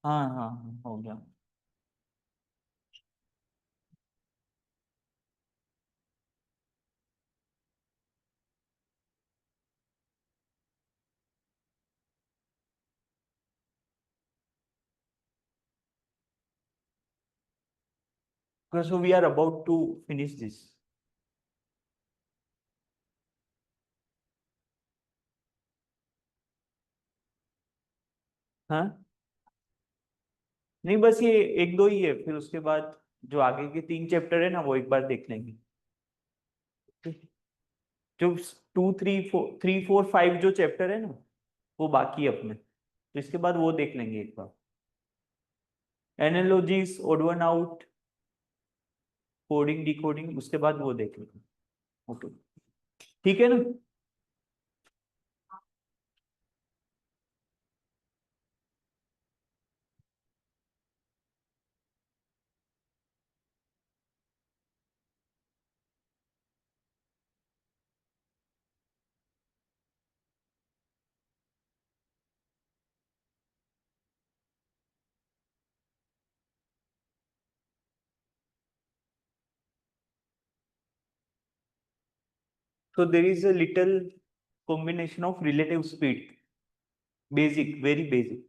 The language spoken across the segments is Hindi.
हाँ हाँ हाँ, हो गया। So we are about to finish this. हाँ, नहीं बस ये एक दो ही है, फिर उसके बाद जो आगे के तीन चैप्टर है ना वो एक बार देख लेंगे। जो 2 3 4 3 4 5 जो चैप्टर है ना वो बाकी है अपने, तो इसके बाद वो देख लेंगे एक बार। Analogies, odd one out, coding decoding, उसके बाद वो देख लेंगे। ओके, ठीक है ना। So there is a little combination of relative speed, basic, very basic.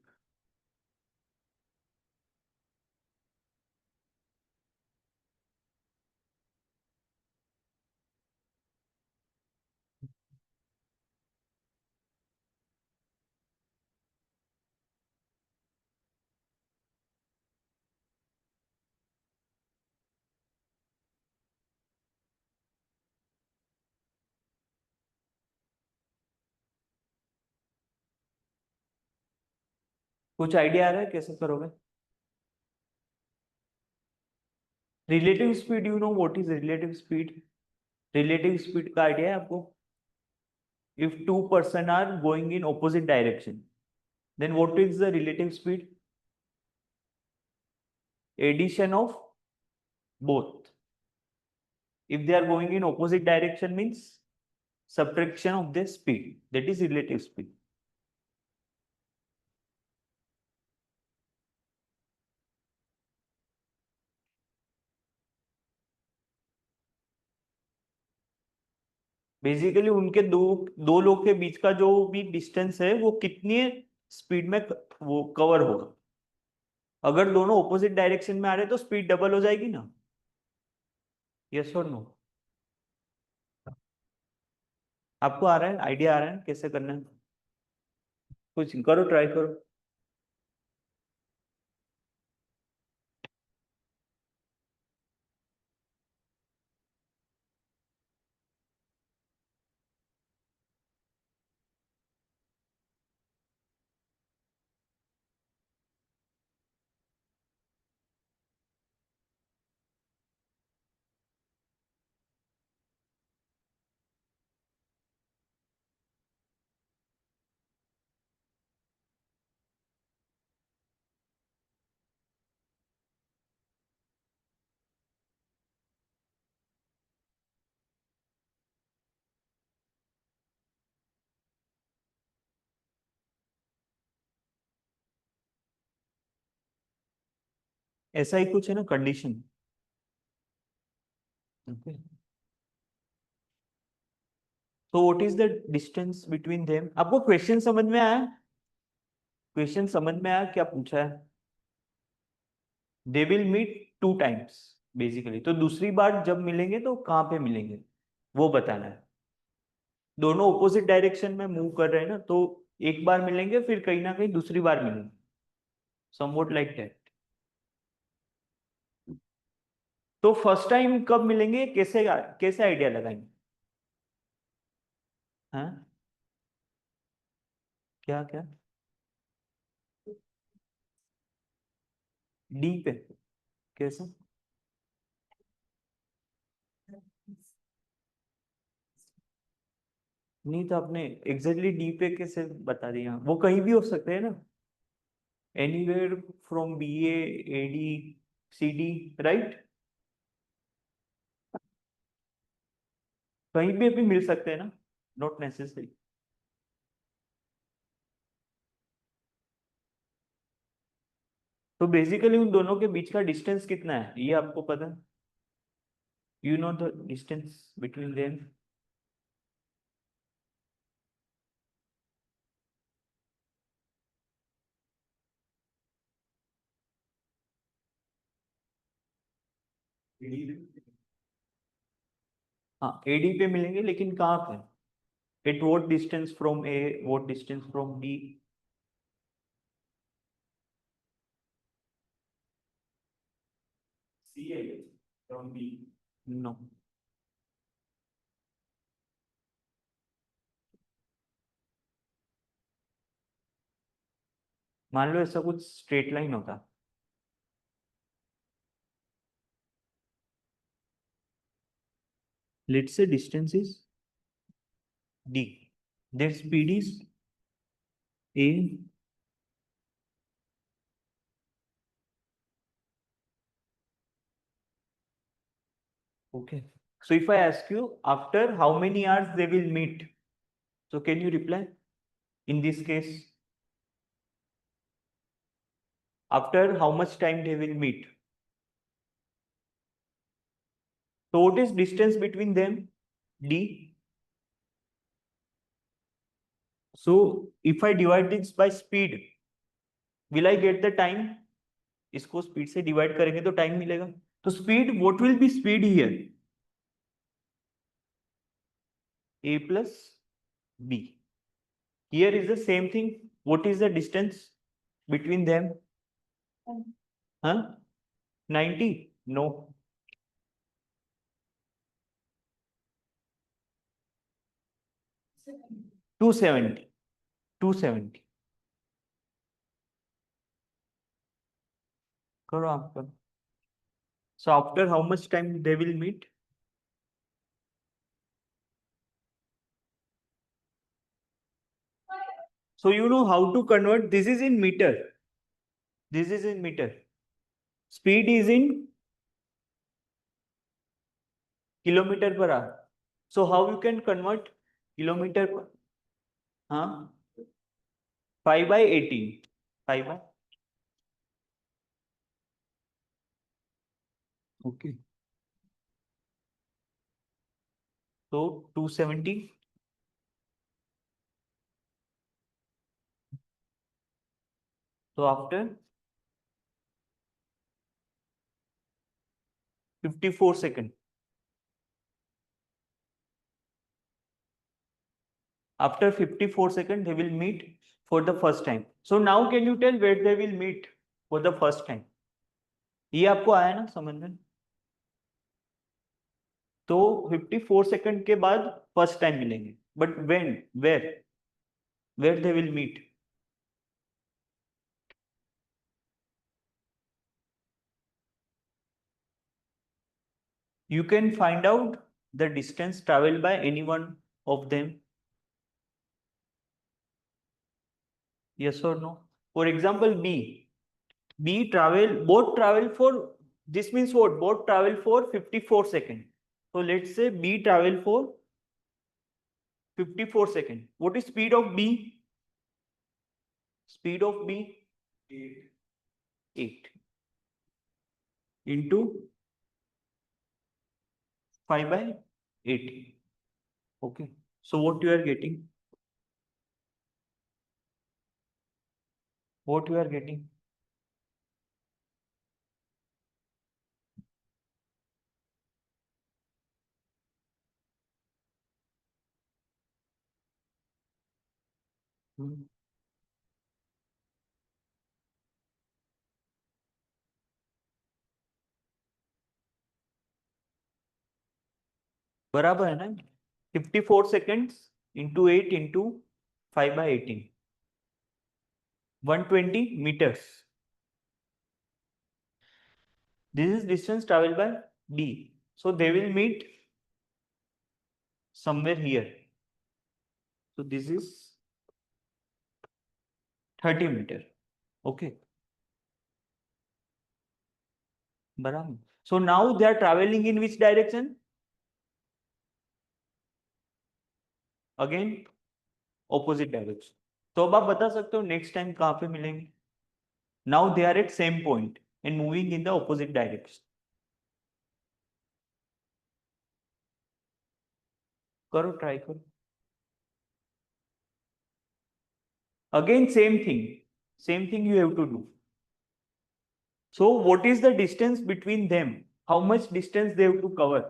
कुछ आइडिया आ रहा है कैसे करोगे? Relative speed, you know what is relative speed? Relative speed का आइडिया है आपको? If two person are going in opposite direction, then what is the relative speed? Addition of both. If they are going in opposite direction means subtraction of their speed. That is relative speed. Basically उनके दो दो लोग के बीच का जो भी डिस्टेंस है वो कितनी स्पीड में वो कवर होगा। अगर दोनों ऑपोजिट डायरेक्शन में आ रहे हैं तो स्पीड डबल हो जाएगी ना। यस और नो? आपको आ रहा है, आइडिया आ रहा है कैसे करना है? कुछ करो, ट्राई करो। ऐसा ही कुछ है ना कंडीशन। ओके, तो what is the distance between them? आपको क्वेश्चन समझ में आया? क्वेश्चन समझ में आया क्या पूछा है? They will meet 2 times basically, तो दूसरी बार जब मिलेंगे तो कहाँ पे मिलेंगे वो बताना है। दोनों ऑपोजिट डायरेक्शन में मूव कर रहे हैं ना, तो एक बार मिलेंगे फिर कहीं ना कहीं दूसरी बार मिलेंगे, समवॉट लाइक दैट। तो फर्स्ट टाइम कब मिलेंगे, कैसे कैसे आइडिया लगाएंगे? हाँ, क्या क्या? डी पे? कैसे? नहीं तो आपने एग्जैक्टली डी पे कैसे बता दिया? वो कहीं भी हो सकते हैं ना, anywhere from B A D C D, right? कहीं भी अभी मिल सकते हैं ना, नॉट नेसेसरी। तो बेसिकली उन दोनों के बीच का डिस्टेंस कितना है ये आपको पता है, you know the distance between them. हाँ एडी पे मिलेंगे, लेकिन कहाँ पे, at what distance from A, what distance from B. C है फ्रॉम बी। नो, मान लो ऐसा कुछ स्ट्रेट लाइन होता, let's say distance is d, their speed is a, okay. So if I ask you after how many hours they will meet, so can you reply in this case, after how much time they will meet? So what is distance between them, d? So if I divide this by speed, will I get the time? इसको स्पीड से डिवाइड करेंगे तो टाइम मिलेगा। तो speed, what will be speed here, a plus b, here is the same thing, what is the distance between them? Huh? 90? No, 270, 270 करो आप करो। So after how much time they will meet? So you know how to convert, this is in meter, this is in meter, speed is in kilometer per hour, so how you can convert kilometer per, हाँ 5/18, 5 by, okay, so 270, so after 54 seconds, after 54 seconds they will meet for the first time. So now can you tell where they will meet for the first time? ये आपको आया ना समझ में? तो 54 सेकंड के बाद फर्स्ट टाइम मिलेंगे, but when, where they will meet? You can find out the distance traveled by any one of them, yes or no? For example, B travel, both travel for, this means what, both travel for 54 seconds. So let's say B travel for 54 seconds. What is speed of B? Speed of B 8 into 5/80. Okay. So what you are getting? What you are getting? Hmm. बराबर है ना, 54 seconds into 8 into 5/18, 120 meters. This is distance traveled by B. So they will meet somewhere here. So this is 30 meter. Okay. बराबर. So now they are traveling in which direction? Again, opposite direction. तो अब आप बता सकते हो नेक्स्ट टाइम कहाँ पे मिलेंगे? now they are at same point and moving in the opposite direction. करो, ट्राई करो. Again same thing you have to do. So what is the distance between them? How much distance they have to cover?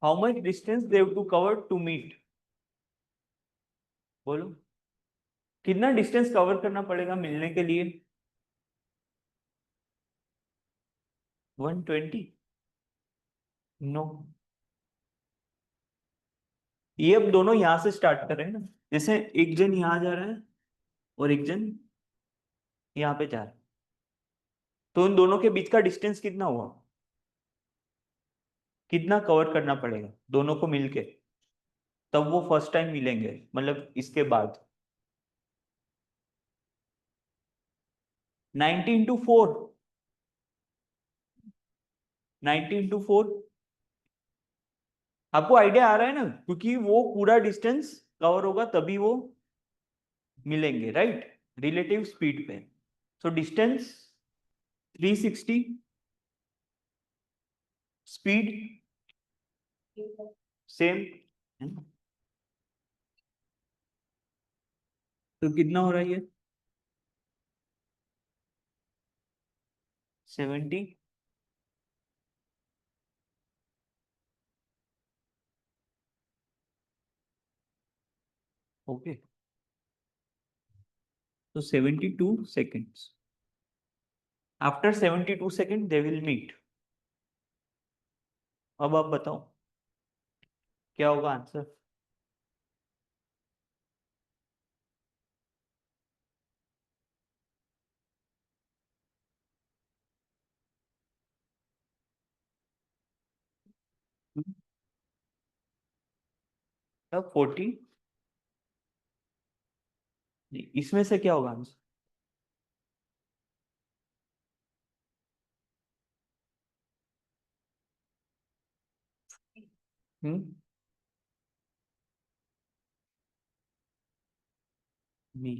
How much distance they have to cover to meet? बोलो, कितना डिस्टेंस कवर करना पड़ेगा मिलने के लिए? 120? नो. ये अब दोनों यहां से स्टार्ट कर रहे हैं ना, जैसे एक जन यहां जा रहा है और एक जन यहाँ पे जा रहा है, तो इन दोनों के बीच का डिस्टेंस कितना हुआ? कितना कवर करना पड़ेगा दोनों को मिलके, तब वो फर्स्ट टाइम मिलेंगे, मतलब इसके बाद? 90 into 4. 90 into 4. आपको आइडिया आ रहा है ना, क्योंकि वो पूरा डिस्टेंस कवर होगा तभी वो मिलेंगे, राइट? रिलेटिव स्पीड पे. So distance 360, speed same. तो कितना हो रहा है ये? 70. Okay, so 72 seconds. After 72 seconds they will meet. अब आप बताओ क्या होगा आंसर? अब 40. इसमें से क्या होगा आंसर? बी.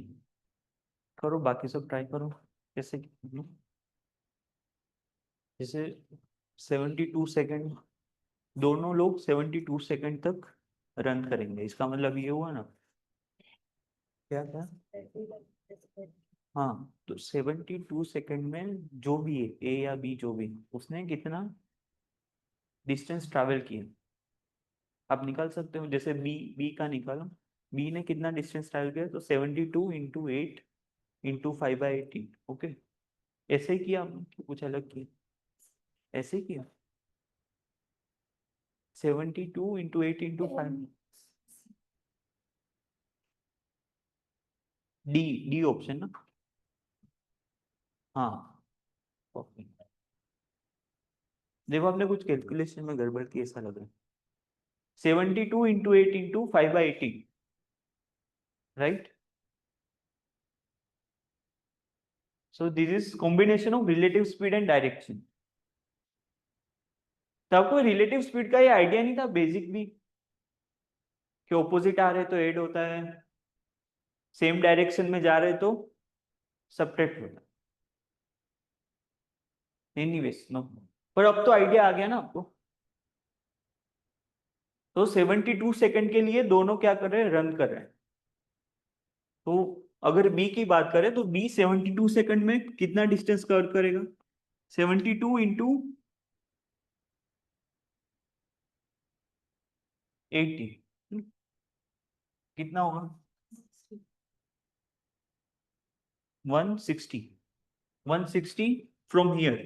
करो, बाकी सब ट्राई करो. कैसे? जैसे 72 सेकंड, दोनों लोग 72 सेकंड तक रन करेंगे, इसका मतलब ये हुआ ना? क्या क्या? हाँ, तो 72 सेकंड में जो भी है, ए या बी जो भी, उसने कितना डिस्टेंस ट्रैवल किया आप निकाल सकते हो. जैसे बी बी का निकालो, बी ने कितना डिस्टेंस ट्रैवल किया, तो 72 इंटू 8 इंटू 5/18. ओके, ऐसे ही किया आपने, कुछ अलग किया? ऐसे ही किया. 72 into 8 into 5. D, D option ना. हाँ, ओके. देखो आपने कुछ कैलकुलेशन में गड़बड़ की ऐसा लग रहा है. 72 into 8 into 5/18, right? So this is combination of relative speed and direction. तो आपको रिलेटिव स्पीड का ये आइडिया नहीं था बेसिक भी, कि ऑपोजिट आ रहे तो ऐड होता है, सेम डायरेक्शन में जा रहे तो सब्ट्रैक्ट होता है. एनीवेज नो, पर अब तो आइडिया आ गया ना आपको. तो 72 सेकंड के लिए दोनों क्या कर रहे हैं? रन कर रहे हैं. तो अगर बी की बात करें तो बी 72 सेकंड में कितना डिस्टेंस कवर करेगा? 72 इंटू 80 कितना होगा? 160. 160 from here.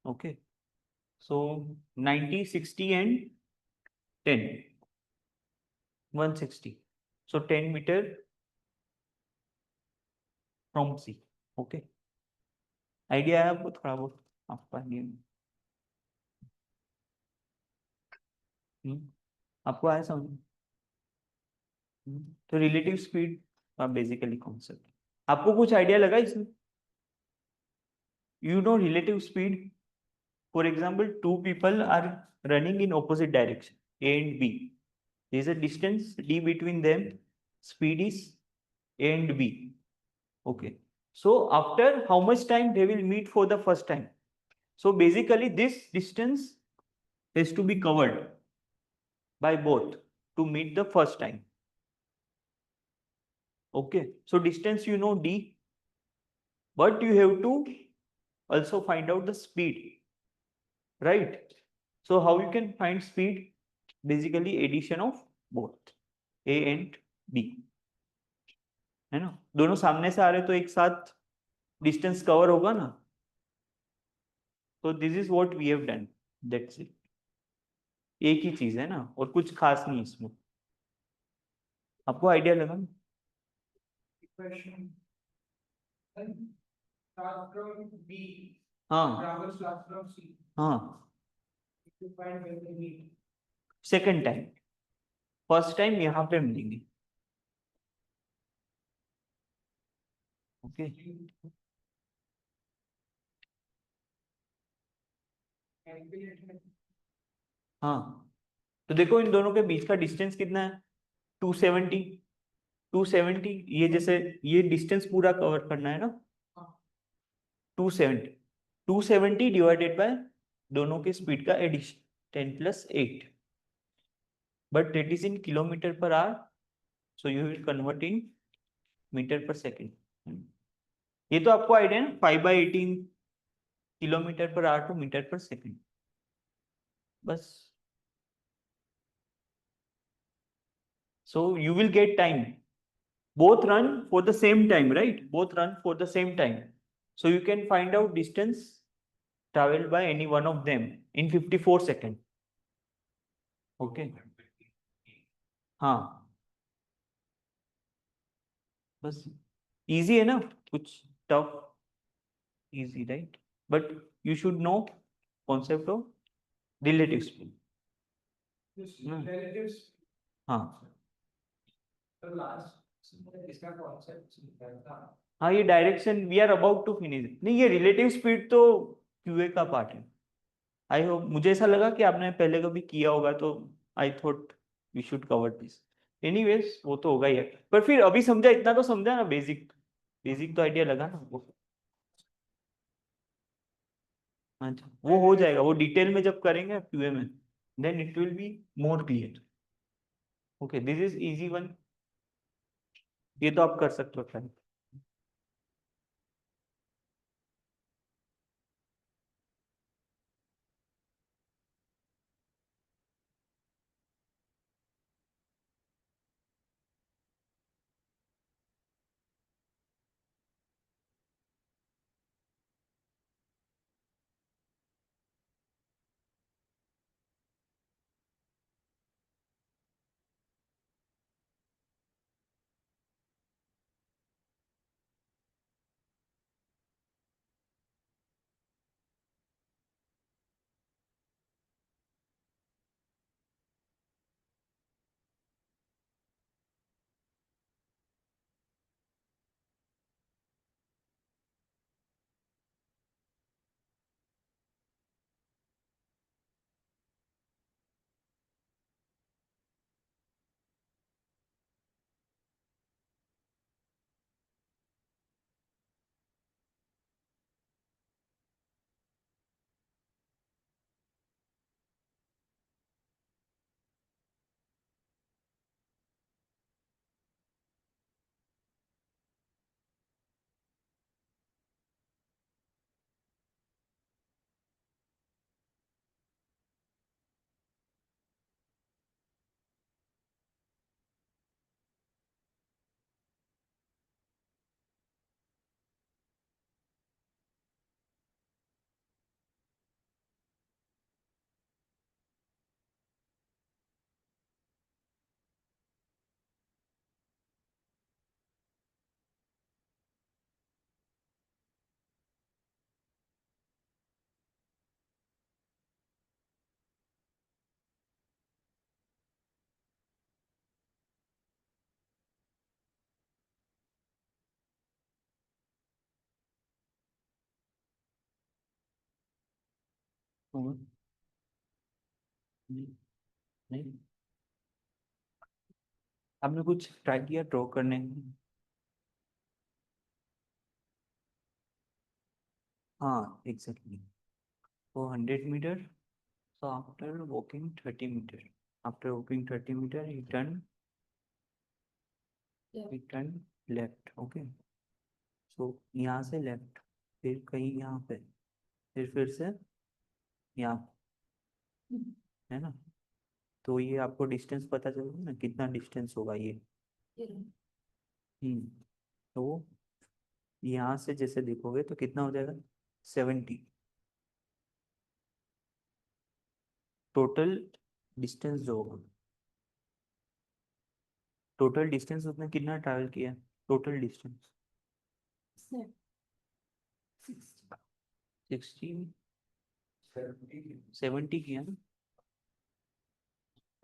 Okay, so 90, 60 and 10. 160. So 10 meter from C. Okay. Idea है आपको थोड़ा बहुत? आपका आपको आया समझ? तो रिलेटिव स्पीड का बेसिकली कॉन्सेप्ट आपको कुछ आइडिया लगा इसमें? You know relative speed? for example, two people are running in opposite direction, A and B. There is a distance d between them. Speed is A and B. Okay. So after how much time they will meet for the first time? So basically this distance has to be covered by both to meet the first time. Okay. So distance you know d, but you have to also find out the speed, right? So how you can find speed? Basically addition of both A and B, है ना? दोनों सामने से आ रहे तो एक साथ डिस्टेंस कवर होगा ना. तो this is what we have done, that's it. एक ही चीज है ना, और कुछ खास नहीं इसमें. आपको आइडिया लगा ना? Equation. And start from B. हाँ Travel starts from C. हाँ. To find when they meet. Second time, first time यहाँ पे मिलेंगे. ओके. Calculate में. हाँ, तो देखो इन दोनों के बीच का डिस्टेंस कितना है? 270. 270, ये जैसे ये डिस्टेंस पूरा कवर करना है ना. 270. 270 डिवाइडेड बाय दोनों के स्पीड का addition 10 + 8, but it is in kilometre per hour, so you will convert in metre per second. ये तो आपको आइडिया है ना, 5/18 kilometre per hour to metre per second. बस. So you will get time. Both run for the same time, right? Both run for the same time. So you can find out distance traveled by any one of them in 54 seconds. Okay. हाँ. बस. Easy है ना? कुछ tough, easy, right? But you should know concept of relative speed. This Hmm. relatives. हाँ. The last. इसका concept समझा था. हाँ, ये direction we are about to finish. नहीं, ये रिलेटिव स्पीड तो क्यूए का पार्ट है. आई होप, मुझे ऐसा लगा कि आपने पहले कभी किया होगा, तो I thought we should cover this. Anyways वो तो होगा ही है, पर फिर अभी समझा, इतना तो समझा ना, बेसिक. बेसिक तो आइडिया लगा ना वो. अच्छा, वो हो जाएगा, वो डिटेल में जब करेंगे क्यूए में, then it will be more clear. Okay, this is easy one. ये तो आप कर सकते हो ट्राई. होगा? नहीं, नहीं। आपने कुछ ट्राई किया ड्रॉ करने? हाँ एग्जैक्टली। तो 100 metre, so after walking 30 meter, after walking 30 meter he turned left, okay, so यहाँ से लेफ्ट, फिर कहीं यहाँ पे, फिर से यहाँ, है ना? तो ये आपको डिस्टेंस पता चलेगा ना, कितना डिस्टेंस होगा ये। तो यहाँ से जैसे देखोगे तो कितना हो जाएगा, 70 टोटल डिस्टेंस जो होगा। टोटल डिस्टेंस उसने कितना ट्रैवल किया, टोटल डिस्टेंस 60, 70 किया ना,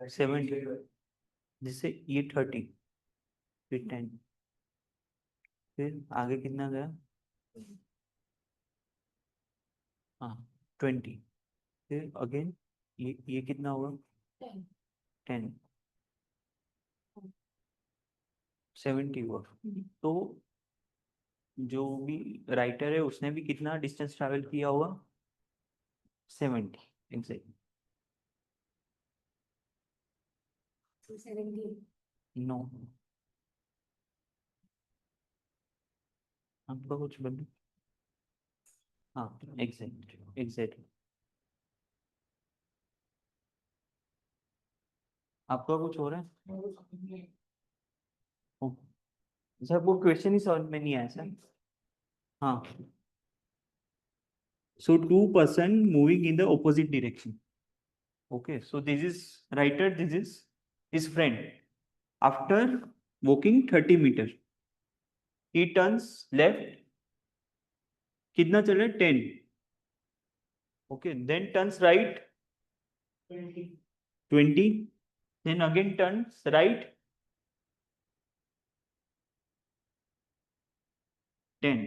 70, जिससे ये 30, फिर 10, फिर आगे कितना गया, हाँ 20, फिर अगेन ये कितना होगा, 10, 70 हुआ। तो जो भी राइटर है उसने भी कितना डिस्टेंस ट्रैवल किया होगा, 70 एग्जैक्ट। नो, आपका कुछ बन, हाँ एग्जैक्ट एग्जैक्ट। आपका कुछ हो रहा है? ओ, सर वो क्वेश्चन ही समझ में नहीं आया सर। हाँ, so two person moving in the opposite direction, okay, so this is writer, this is his friend. After walking 30 meter he turns left, कितना चल रहा है, 10, okay, then turns right 20, then again turns right 10।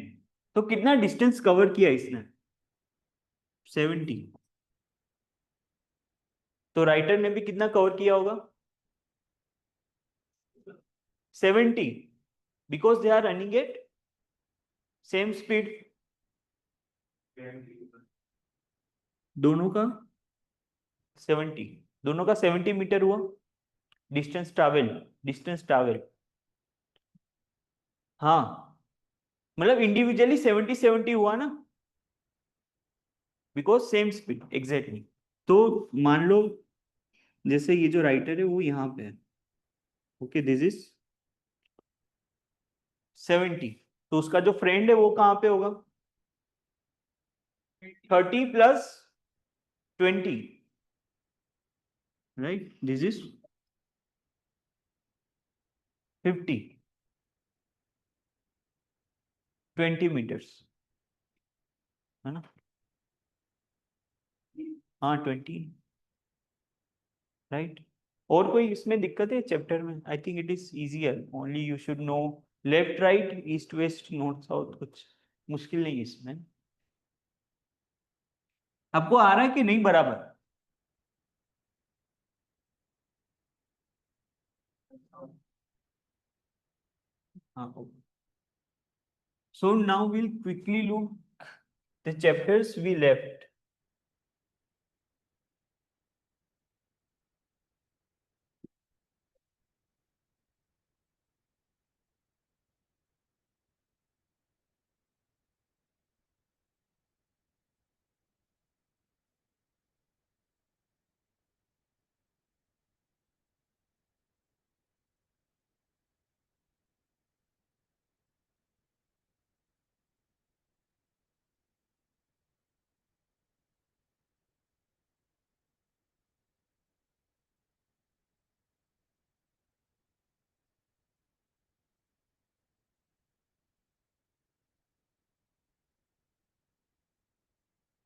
तो कितना डिस्टेंस कवर किया इसने, 70। तो राइटर ने भी कितना कवर किया होगा, 70, because they are running at same speed. दोनों का 70, दोनों का 70 मीटर हुआ डिस्टेंस ट्रैवल, डिस्टेंस ट्रैवल। हाँ, मतलब इंडिविजुअली 70 हुआ ना, बिकॉज सेम स्पीड एग्जैक्टली। तो मान लो जैसे ये जो राइटर है वो यहाँ पे है, ओके, दिस इज 70, तो उसका जो फ्रेंड है वो कहाँ पे होगा, 30 plus 20, right, this is 50, 20 metres, है ना? हाँ 20, राइट। और कोई इसमें दिक्कत है चैप्टर में? I think it is easier, only you should know left right east west north south, कुछ मुश्किल नहीं है इसमें। आपको आ रहा है कि नहीं बराबर? हाँ, so now we'll quickly look the chapters we left.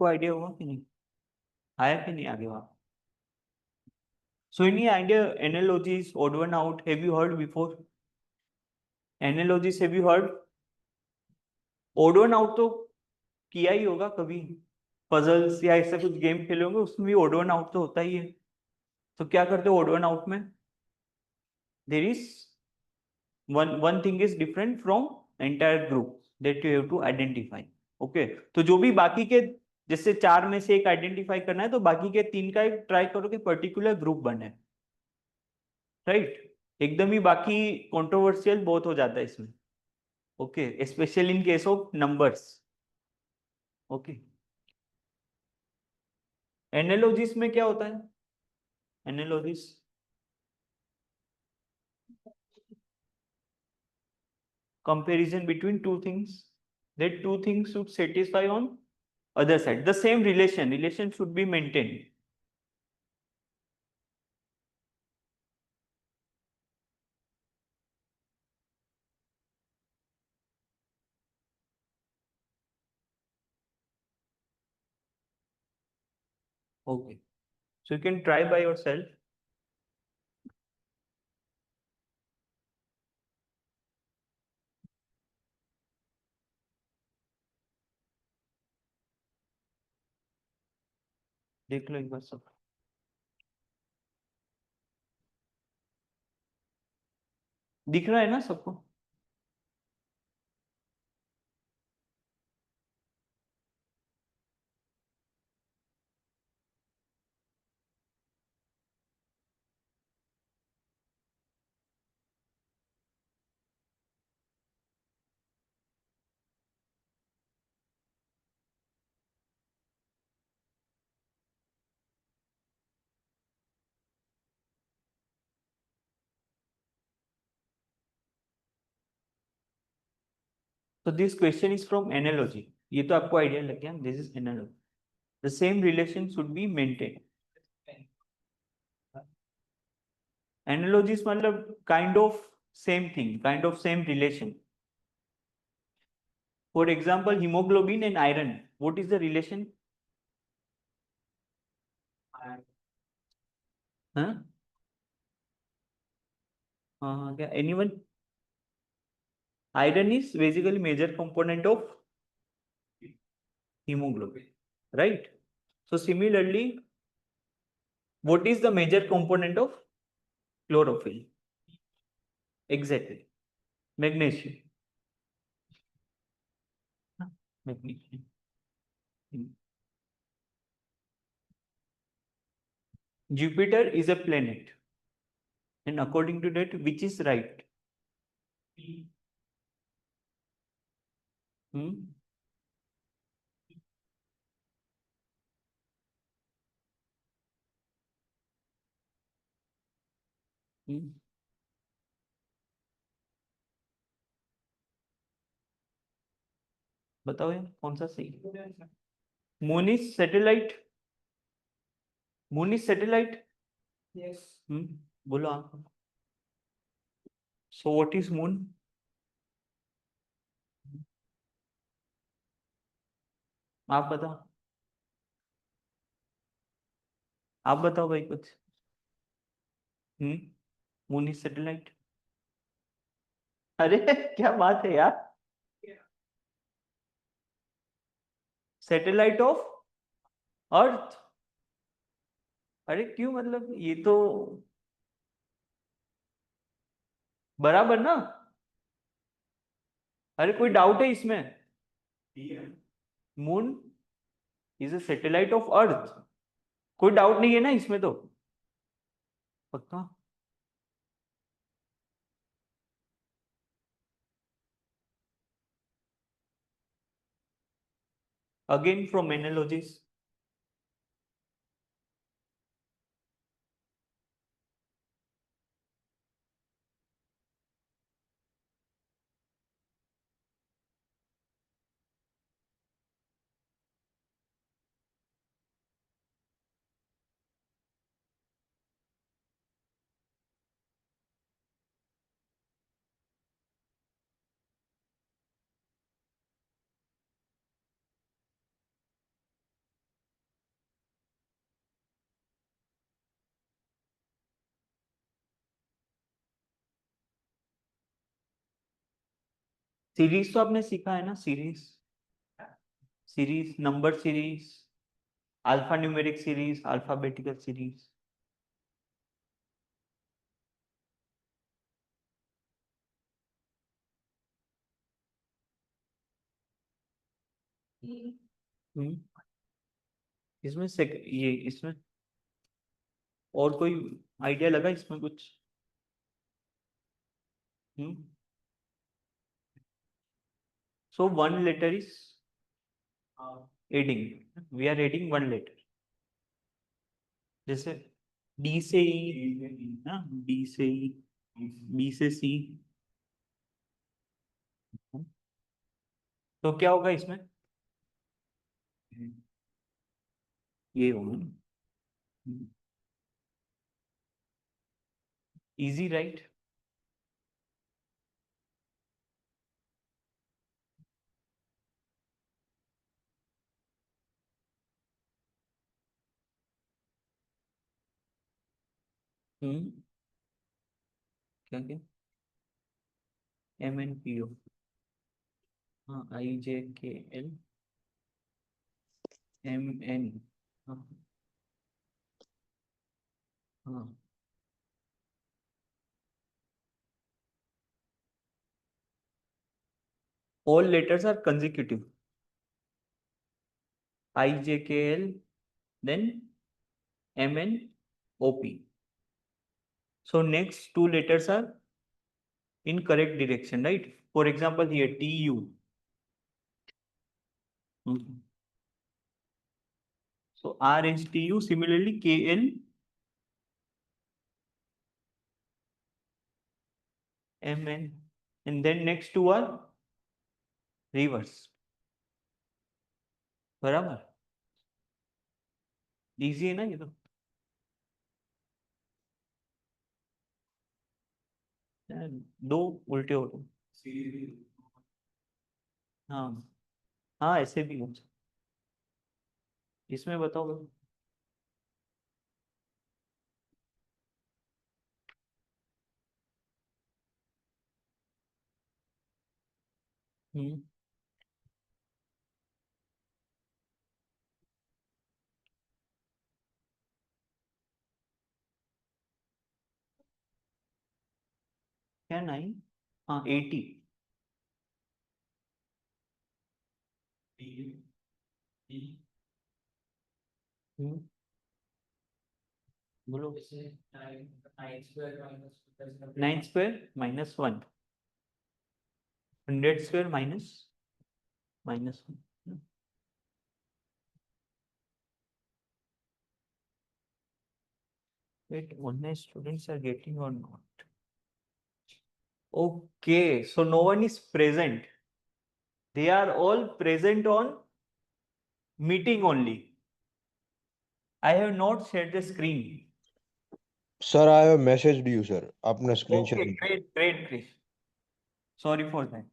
को आइडिया हुआ कि नहीं, आया कि नहीं आगे वहां? So any idea analogies, odd one out, have you heard before? Analogies have you heard? Odd one out तो किया ही होगा कभी, पजल्स या ऐसा कुछ गेम खेले होंगे, उसमें भी ओड वन आउट तो होता ही है। तो क्या करते हो ओड वन आउट में? There is one thing is different from entire group that you have to identify. Okay, तो जो भी बाकी के, जैसे चार में से एक आइडेंटिफाई करना है, तो बाकी के तीन का एक ट्राई करो कि पर्टिकुलर ग्रुप बने, राइट? एकदम ही बाकी कंट्रोवर्शियल बहुत हो जाता है इसमें। Okay, specially in case of numbers. Okay, analogies में क्या होता है? एनालॉजिस comparison between two things, that two things should satisfy on other side, the same relation should be maintained. Okay, so you can try by yourself. देख लो एक बार सब, दिख रहा है ना सबको? So this question is from analogy, ये तो आपको आइडिया लग गया, this is analogy, the same relation should be maintained. Analogies मतलब kind of same thing, kind of same relation. For example, hemoglobin and iron, what is the relation? हाँ हाँ, क्या anyone? Iron is basically major component of hemoglobin, right? So similarly, what is the major component of chlorophyll? Exactly, magnesium. Magnesium. Jupiter is a planet, and according to that, which is right? Hmm? Hmm? बताओ यार कौन सा सही? Moon is satellite, moon is satellite. Yes. बोलो आप। So what is moon? आप बताओ, आप बताओ भाई कुछ। Moon is satellite. अरे क्या बात है यार, सैटेलाइट ऑफ अर्थ। अरे क्यों, मतलब ये तो बराबर ना? अरे कोई डाउट है इसमें? Moon is a satellite of earth, कोई डाउट नहीं है ना इसमें तो? पक्का? Again from analogies. सीरीज तो आपने सीखा है ना, series, series, number series, Alphanumeric series, alphabetical series. हम्म इसमें ये इसमें और कोई आइडिया लगा इसमें कुछ? हम्म So one letter is adding. We are adding one letter. जैसे D से E, ना D से E, B से C. तो क्या होगा इसमें? ये होगा इजी, राइट? क्या क्या? MNPO. हाँ, IJKL MN. हाँ हाँ. All letters are consecutive. IJKL, then MNOP. So next two letters are in correct direction, right? For example, here TU. So RSTU, similarly KL, MN, and then next two are reverse. बराबर? इजी है ना ये तो? दो उल्टे हो रहे. हाँ हाँ, ऐसे भी हो सकता. इसमें बताओ. हम्म क्या 9? हाँ 80. हम्म बोलो. 9 square minus 1, 100 square minus 1. Wait, online students are getting or not? Okay, so no one is present. They are all present on meeting only. I have not shared the screen. Sir, I have messaged you, sir. आपने screen share Okay, किया. great, Krish. Sorry for that.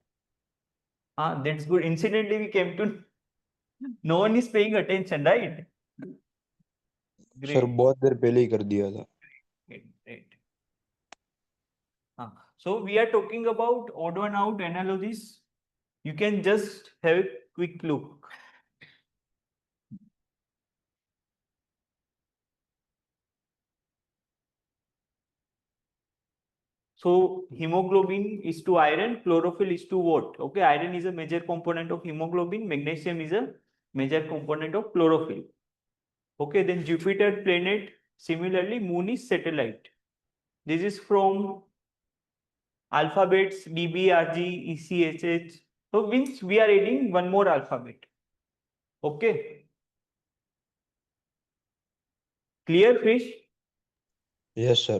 Ah, that's good. Incidentally, we came to no one is paying attention, right? Sir, Great. बहुत देर पहले ही कर दिया था. Great. So we are talking about odd one out analogies. You can just have a quick look. So hemoglobin is to iron, chlorophyll is to what? Okay, iron is a major component of hemoglobin, magnesium is a major component of chlorophyll. Okay, then Jupiter planet, similarly moon is satellite. This is from alphabets DB, RG, EC, HH. So means we are adding one more alphabet. Okay. Clear, Krish? Yes, sir.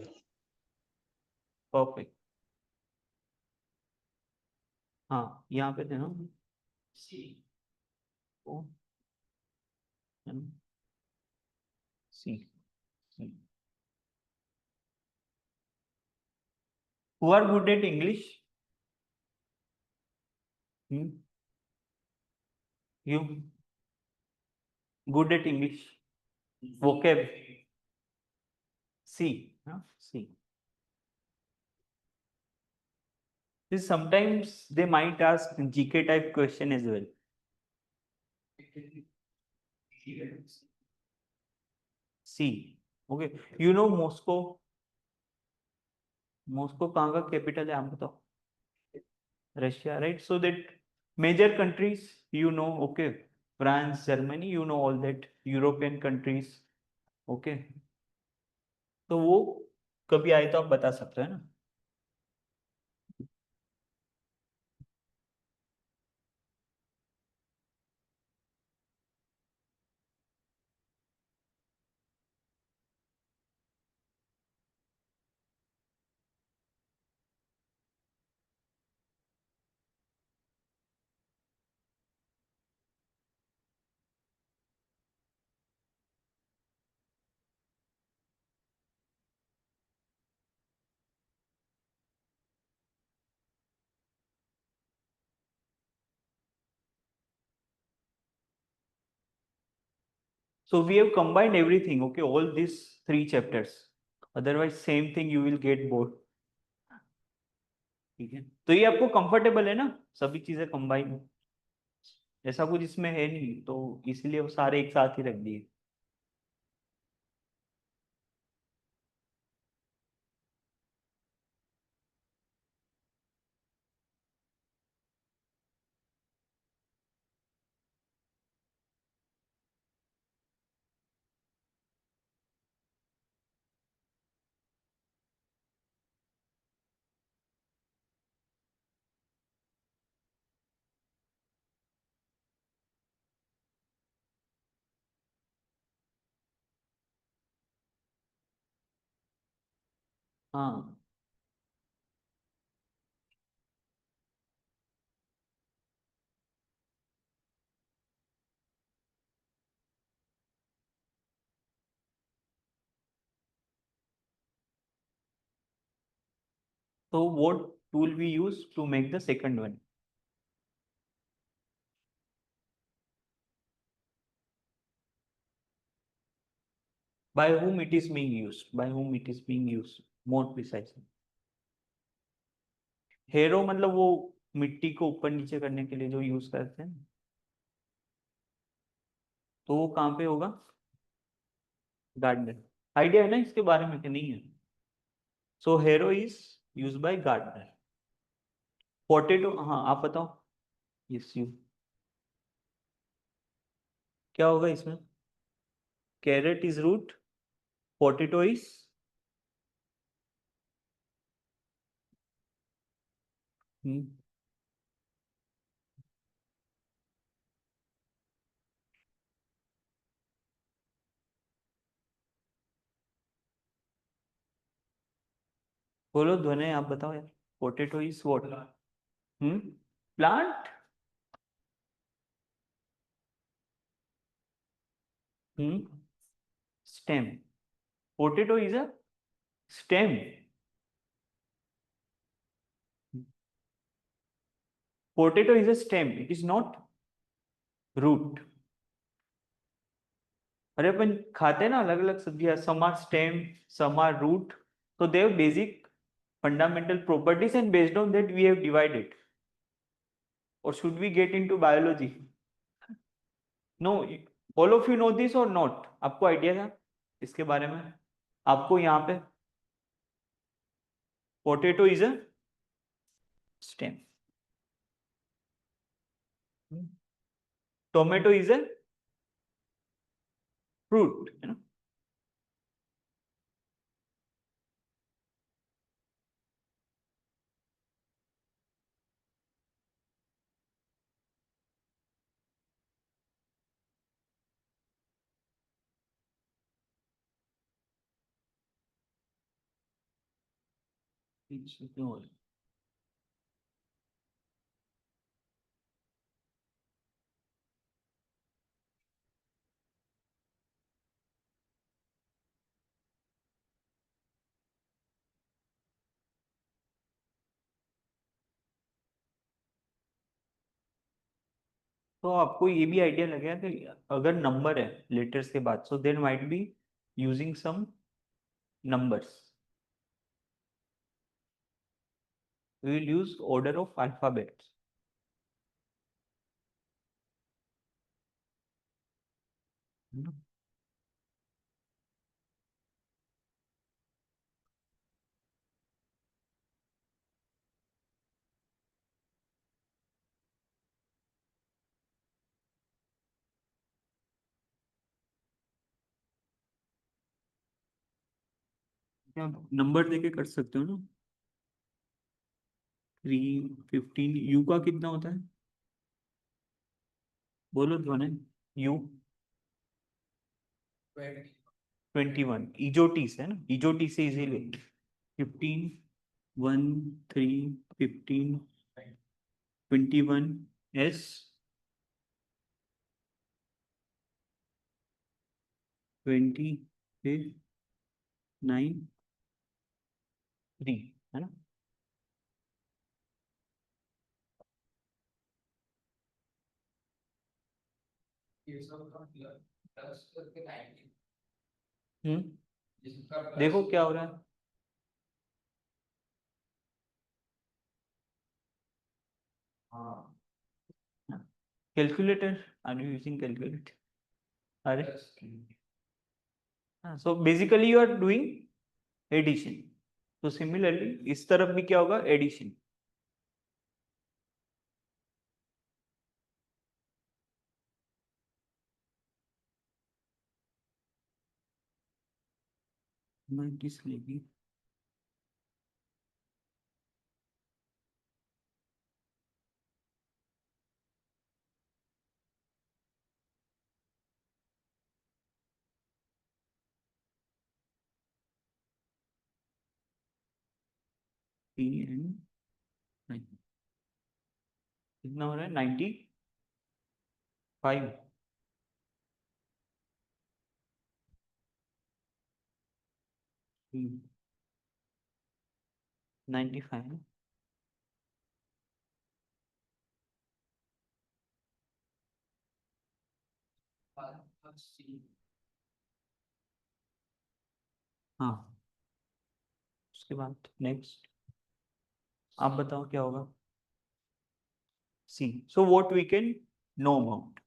Perfect. हाँ, यहाँ पे थे ना C, O, M, C. Who are good at English? You good at English? Vocab. C. C. This sometimes they might ask GK type question as well. See. Okay. You know Moscow. Moscow कहाँ का कैपिटल है आप बताओ. Russia, right. So that major countries you know. Okay. France, Germany, you know all that European countries. Okay. तो वो कभी आए तो आप बता सकते हैं ना. So we have combined everything, okay, all these 3 chapters. Otherwise, same thing you will get bored. ठीक है. तो ये आपको कंफर्टेबल है ना, सभी चीजें कंबाइन. ऐसा कुछ इसमें है नहीं, तो इसलिए वो सारे एक साथ ही रख दिए. हाँ. तो what tool we use to make the second one? By whom it is being used? By whom it is being used? More precisely. हेरो मतलब वो मिट्टी को ऊपर नीचे करने के लिए जो यूज करते हैं. तो वो कहाँ पे होगा? गार्डनर. आइडिया है ना इसके बारे में कि नहीं है? So harrow is use by gardener. Potato, हाँ आप बताओ. Yes you. क्या होगा इसमें? Carrot is root. Potato is. बोलो ध्वनि, आप बताओ यार. Potato is what? Plant. Stem. Potato is a stem. Potato is a stem, it is not root. अरे अपन खाते हैं ना अलग अलग सब्जियां, some are stem, some are root. तो they have basic fundamental properties and based on that we have divided. Or should we get into biology? No. All of you know this or not? आपको आइडिया था इसके बारे में? आपको यहाँ पे potato is a stem. Tomato is a fruit, है ना. क्यों हो रहा है? तो आपको ये भी आइडिया लगेगा कि अगर नंबर है लेटर्स के बाद, so then might be using some numbers. We will use order of alphabets. क्या नंबर देके कर सकते हो ना? 315 यू का कितना होता है? बोलो तो ने यू 21 इजोटी से है ना, इजोटी से इजीली 15 1 3 15 21 एस 20 9 3 है ना? ये सब का प्लस करके 90 जिसका देखो क्या हो रहा है। हाँ calculator, are you using calculator? अरे प्लस हाँ, so basically you are doing addition. तो सिमिलरली इस तरफ भी क्या होगा, एडिशन। मैं किस लेगी पी एन कितना हो रहा है, 95 95 हाँ। उसके बाद नेक्स्ट आप बताओ क्या होगा। See, so what we can know about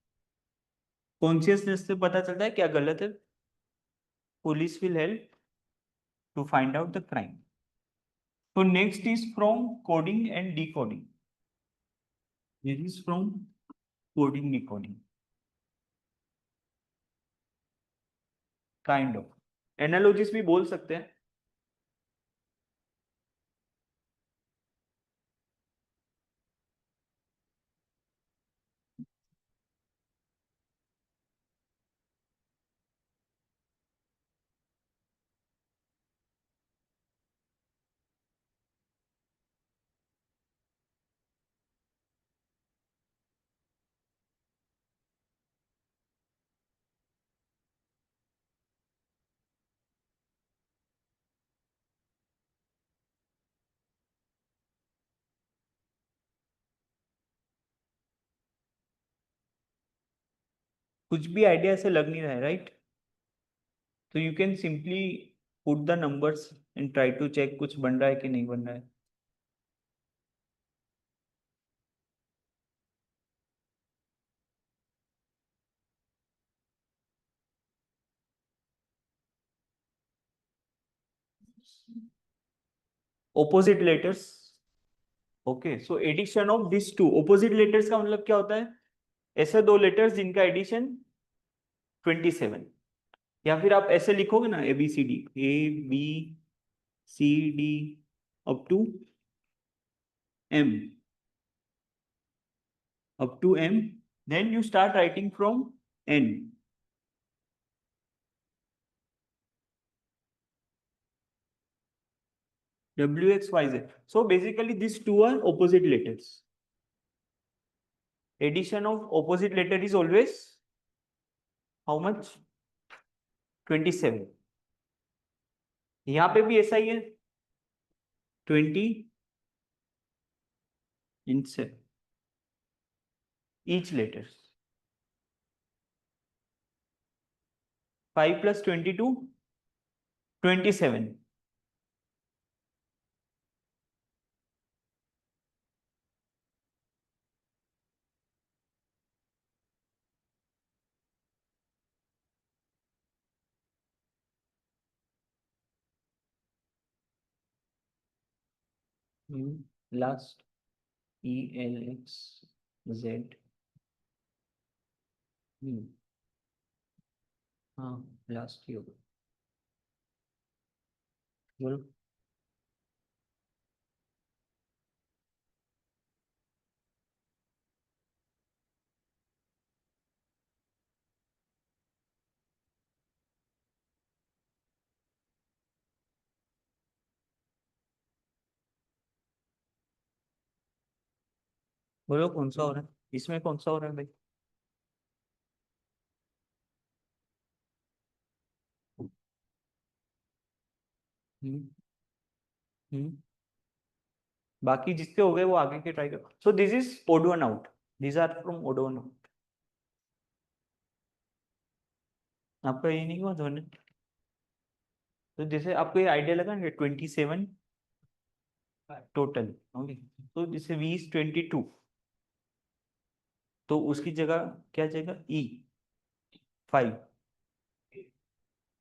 consciousness से पता चलता है क्या गलत है। Police will help to find out the crime. तो next is from coding and decoding. This is from coding decoding kind of analogies भी बोल सकते हैं। कुछ भी आइडिया से लग नहीं रहा है, राइट? तो you can simply put the numbers and try to check कुछ बन रहा है कि नहीं बन रहा है। Opposite letters. Okay, so addition of this two opposite letters का मतलब क्या होता है? ऐसे दो लेटर्स जिनका एडिशन 27। या फिर आप ऐसे लिखोगे ना, A B C D, A B C D up to M, up to m, then you start writing from n. W x y z. So basically these two are opposite letters. Addition of opposite letter is always how much? 27. यहाँ पे भी ऐसा ही है, 20 in each letters. 5 plus 22, 27. Last E L X Z. हाँ लास्ट ही होगा। बोलो। बोलो कौन सा हो रहा है, इसमें कौन सा हो रहा है भाई? हम्म हम्म बाकी जिसके हो गए वो आगे के ट्राई करो। So this is odd one out, this are from odd one out. आपका ये नहीं हुआ ध्वनि? तो जैसे आपको ये आइडिया लगा ना 27 टोटल, ओके। तो जैसे वी इज 22, तो उसकी जगह क्या जाएगा, ई 5,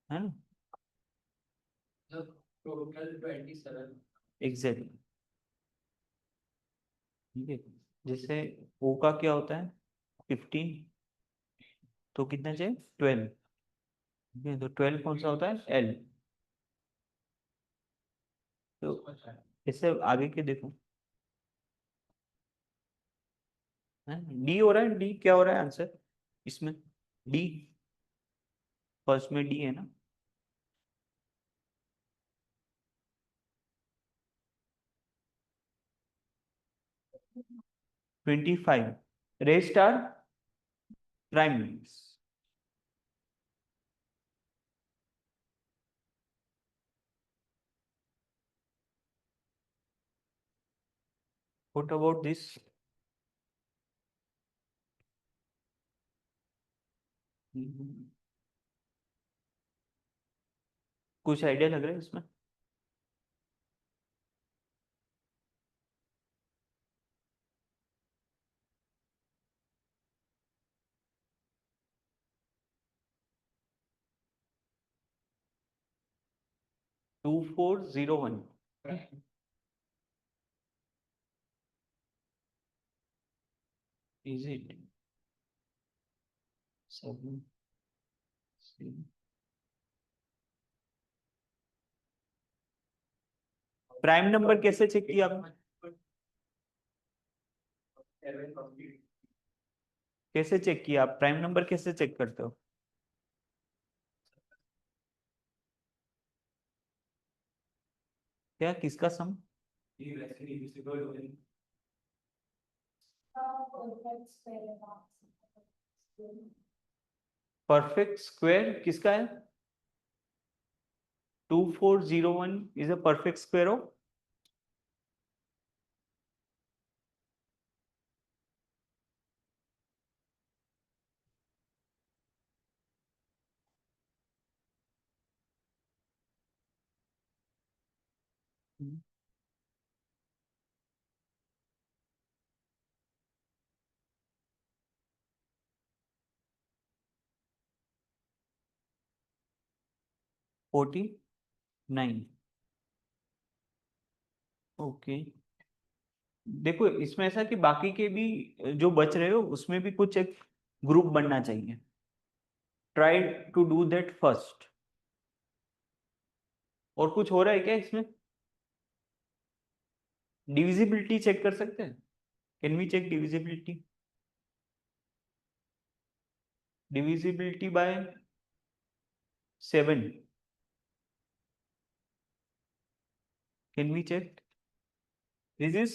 है ना? टोटल 27। एग्जैक्टली, ठीक है। जैसे ओ का क्या होता है 15, तो कितना चाहिए 12, ठीक है। तो 12 कौन सा होता है, एल। तो इससे आगे के देखो, है डी हो रहा है, डी क्या हो रहा है आंसर इसमें, डी, फर्स्ट में डी है ना। 25 rest are prime numbers. What about this? कुछ आइडिया लग रहा है इसमें? Two four zero one, is it 7? Prime number कैसे चेक किया आपने? कैसे चेक किया आप, प्राइम नंबर कैसे चेक करते हो? क्या, किसका सम? परफेक्ट स्क्वायर किसका है? 2401 is a perfect square of? Hmm, 49, okay. देखो इसमें ऐसा कि बाकी के भी जो बच रहे हो उसमें भी कुछ एक ग्रुप बनना चाहिए, try to do that first. और कुछ हो रहा है क्या इसमें? डिविजिबिलिटी चेक कर सकते हैं, can we check divisibility? Divisibility by 7, can we check? This is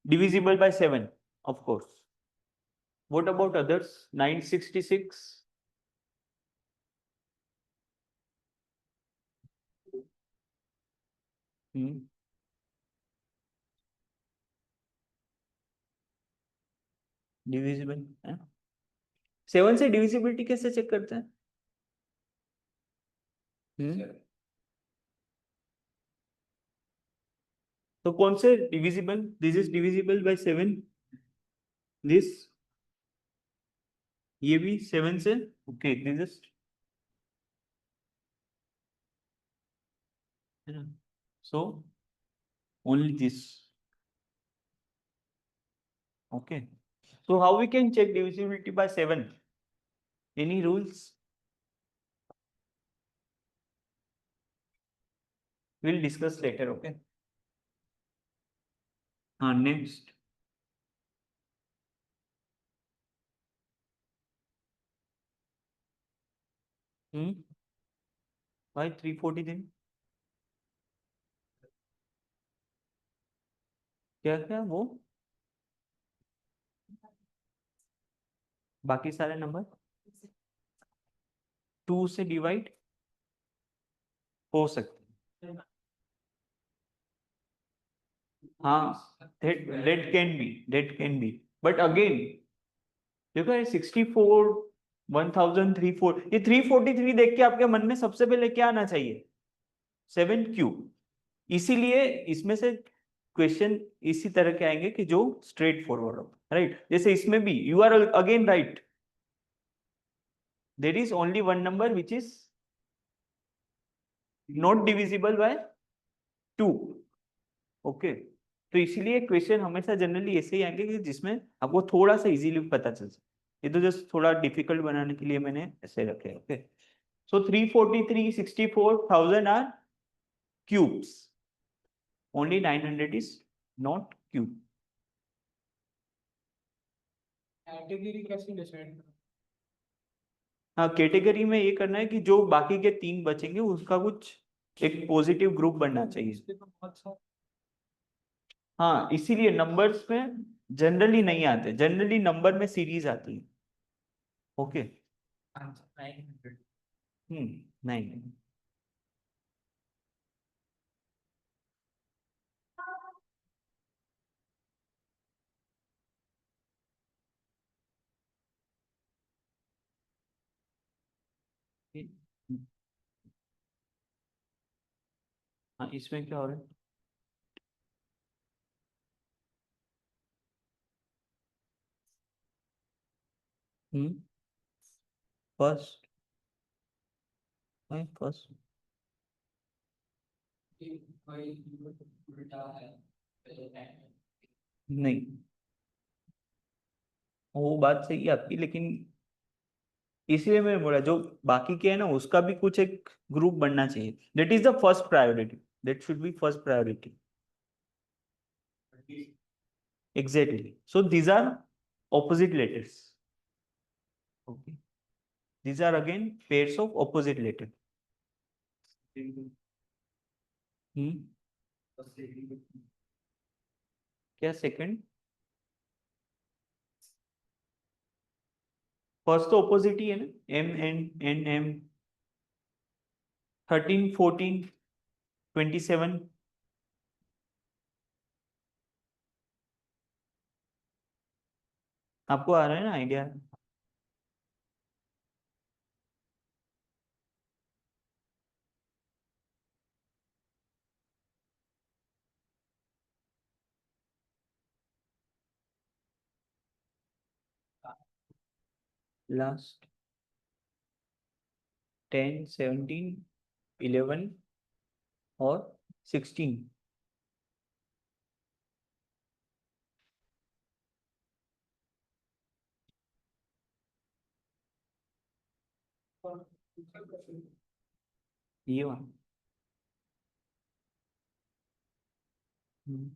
divisible by 7, of course. What about others? 966, hmm, divisible है। 7 से डिविजिबिलिटी कैसे चेक करते हैं? तो कौन से divisible, this is divisible by 7, this, ये भी 7 से, okay, this is, so only this, okay. So how we can check divisibility by 7? Any rules? Will discuss later. Okay. हाँ, नेक्स्ट. भाई 340 दिन क्या क्या वो बाकी सारे नंबर 2 से डिवाइड हो सकते हैं. हाँ, that can be, but again देखो ये 64 1034 ये 343 देख के आपके मन में सबसे पहले क्या आना चाहिए? 7 क्यूब. इसीलिए इसमें से क्वेश्चन इसी तरह के आएंगे कि जो स्ट्रेट फॉरवर्ड हो. राइट. जैसे इसमें भी you are again right. There is only one number which is not divisible by 2. ओके. तो इसीलिए क्वेश्चन हमेशा जनरली ऐसे ही आएंगे कि जिसमें आपको थोड़ा सा इजीली पता चल सके. ये तो जस्ट थोड़ा डिफिकल्ट बनाने के लिए मैंने ऐसे रखे. Okay. So 343 64,000 are cubes. Only 900 is not cube. Category कैसे डिसाइड करें? हाँ, कैटेगरी में ये करना है कि जो बाकी के 3 बचेंगे उसका कुछ एक पॉजिटिव ग्रुप बनना चाहिए. इसके तो बहुत सारे हाँ, इसीलिए नंबर्स में जनरली नहीं आते. जनरली नंबर में सीरीज आती है. ओके. आंसर 900. नहीं. हाँ, इसमें क्या हो रहा है? फर्स्ट. फर्स्ट कोई उल्टा है पहले टाइम नहीं, वो बात सही है आपकी, लेकिन इसलिए मैं बोला जो बाकी के है ना उसका भी कुछ एक ग्रुप बनना चाहिए. That is the first priority. That should be first priority. Exactly. So these are opposite letters. Okay. These are again pairs of opposite letter. Hmm. क्या सेकंड? फर्स्ट तो ऑपोजिट ही है ना. M N N M. 13 14 27. आपको आ रहा है ना आइडिया? लास्ट 10 17 11 और 16. ये वहाँ. हम्म.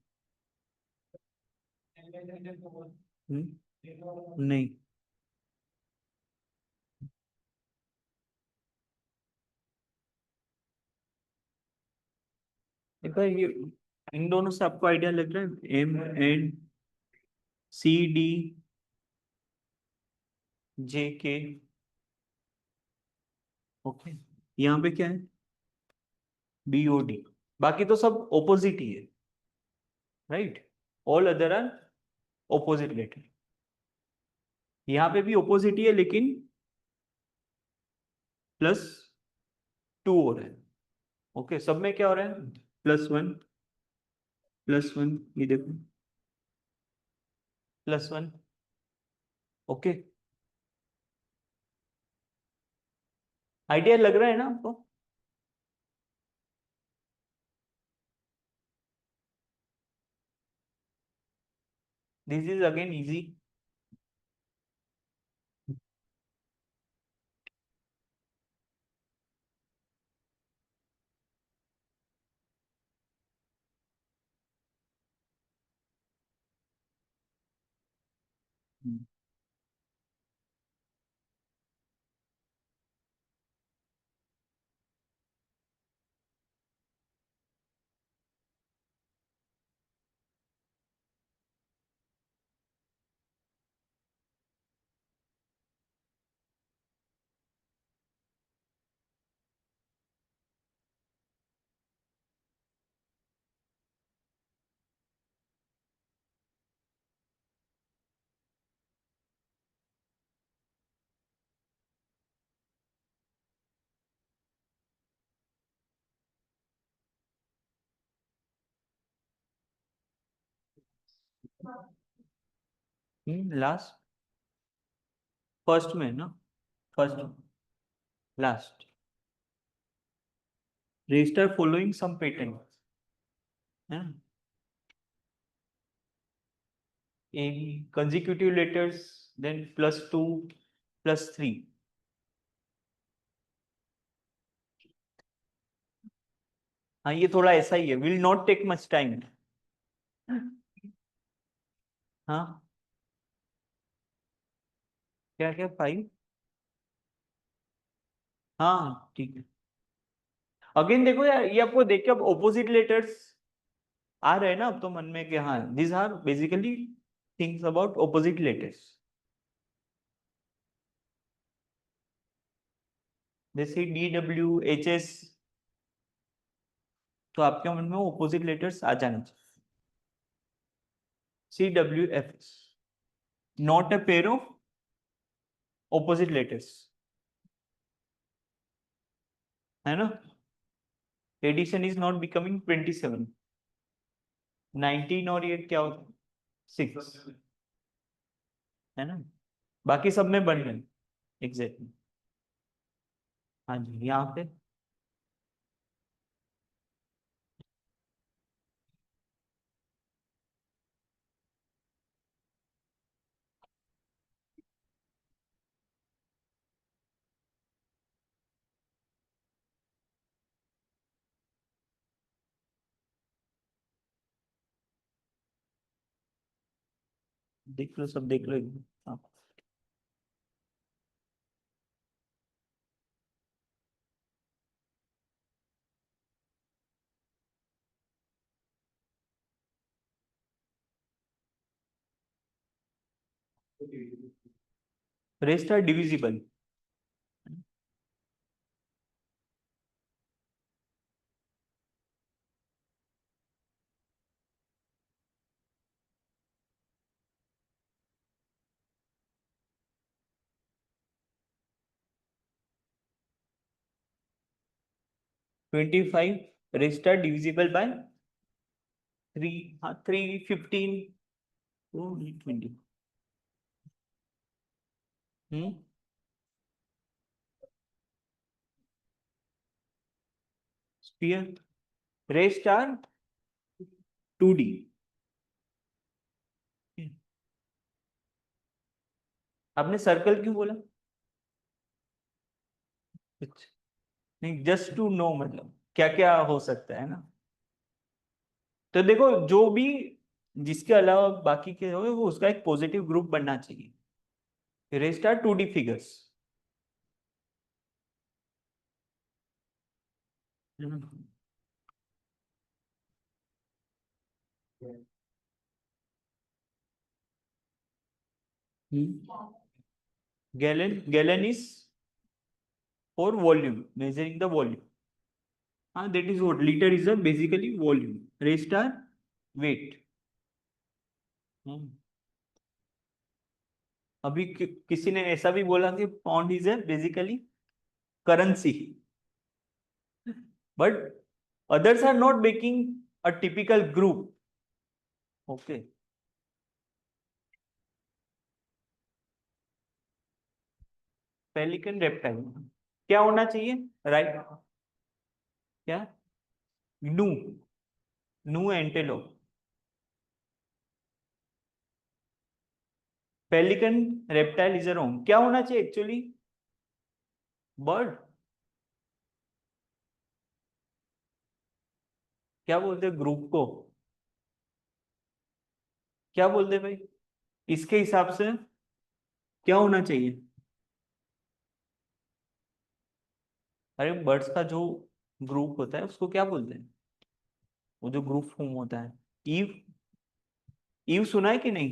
नहीं. एक बार ये इन दोनों से आपको आइडिया लग रहा है? MNCDJK. ओके. यहाँ पे क्या है? BOD. बाकी तो सब ऑपोजिट ही है. Right. All other are opposite letter. यहाँ पे भी ऑपोजिट ही है लेकिन +2 हो रहा है. ओके. सब में क्या हो रहा है? +1 +1. ये देखो +1. ओके. आइडिया लग रहा है ना आपको? This is again easy. Last first में ना, first last register following some pattern है ना, in consecutive letters then +2 +3. हाँ ये थोड़ा ऐसा ही है, will not take much time. हाँ क्या क्या 5, हाँ ठीक है। अगेन देखो यार, ये आपको देख के अब ऑपोजिट लेटर्स आ रहे हैं ना अब तो मन में कि हाँ this are basically things about opposite letters. जैसे DWHS, तो आपके मन में ऑपोजिट लेटर्स आ जाना चाहिए। CWFS, not a pair of opposite letters, है ना। एडिशन इज नॉट बिकमिंग 27, 19 और ये क्या होता है 6, है ना। बाकी सब में बन रहे, एग्जैक्टली। हाँ जी यहाँ पे देख लो, सब देख लो एक बार। हाँ rest are divisible. 25 rest are divisible by 3, हाँ 3 15 20। Hmm sphere rest are 2D। आपने सर्कल क्यों बोला? अच्छा, नहीं जस्ट टू नो मतलब क्या क्या हो सकता है ना। तो देखो जो भी जिसके अलावा बाकी के हो वो उसका एक पॉजिटिव ग्रुप बनना चाहिए। Rest are 2D figures. Gallon is for volume, measuring the volume. हाँ that is what litre is basically volume, rest are weight. अभी किसी ने ऐसा भी बोला कि pound is basically currency, but others are not making a typical group. Okay. Pelican reptile क्या होना चाहिए? राइट क्या? Gnu, gnu antelope. Pelican reptile is wrong, क्या होना चाहिए एक्चुअली? बर्ड। क्या बोलते ग्रुप को? क्या बोलते भाई इसके हिसाब से? क्या होना चाहिए? अरे बर्ड्स का जो ग्रुप होता है उसको क्या बोलते हैं? वो जो ग्रुप फॉर्म होता है, ईव। ईव सुना है कि नहीं?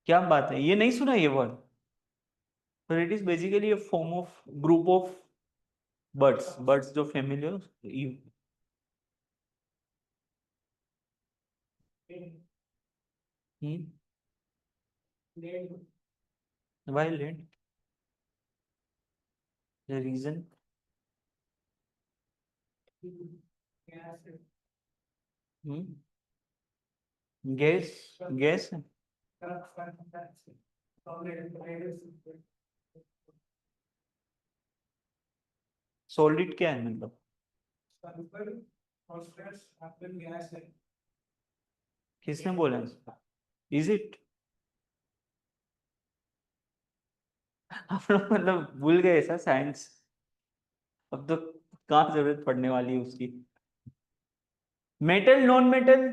क्या बात है, ये नहीं सुना ये वर्ड? तो it is basically a form of group of birds, birds जो फैमिली हो, ईव। Hmm. Why land? The reason? Gas? Gas? Solid क्या है मतलब? किसने बोला? Is it? आप लोग मतलब भूल गए ऐसा साइंस? अब तो कहाँ जरूरत पड़ने वाली है उसकी। Metal, non metal,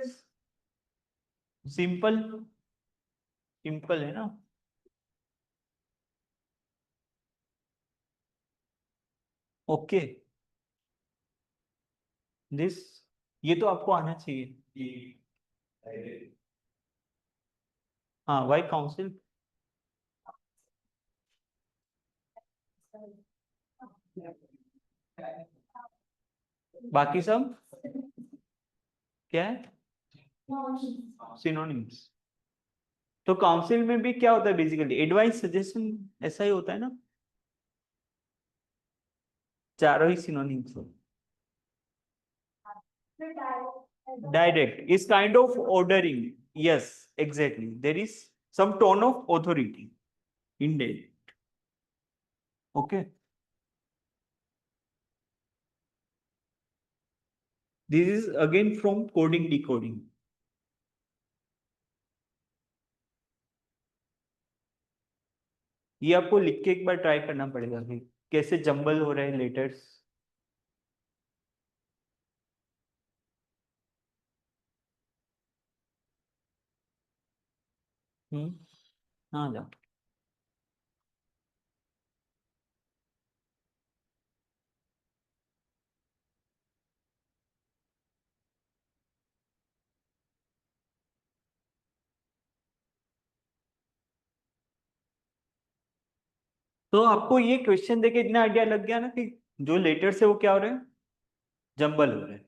simple, simple है ना। ओके, दिस, ये तो आपको आना चाहिए। हाँ, वाई काउंसिल? बाकी सब क्या है? सिनोनिम्स। तो काउंसिल में भी क्या होता है बेसिकली? एडवाइस, सजेशन, ऐसा ही होता है ना? चारों ही synonyms. Direct is kind of ordering. Yes, exactly. There is some tone of authority in it. Okay. This is again from coding decoding. ये आपको लिख के एक बार ट्राई करना पड़ेगा कि कैसे जंबल हो रहे हैं लेटर्स। हाँ जा। तो आपको ये क्वेश्चन देके इतना आइडिया लग गया ना कि जो लेटर्स है वो क्या हो रहे हैं? जंबल हो रहे हैं।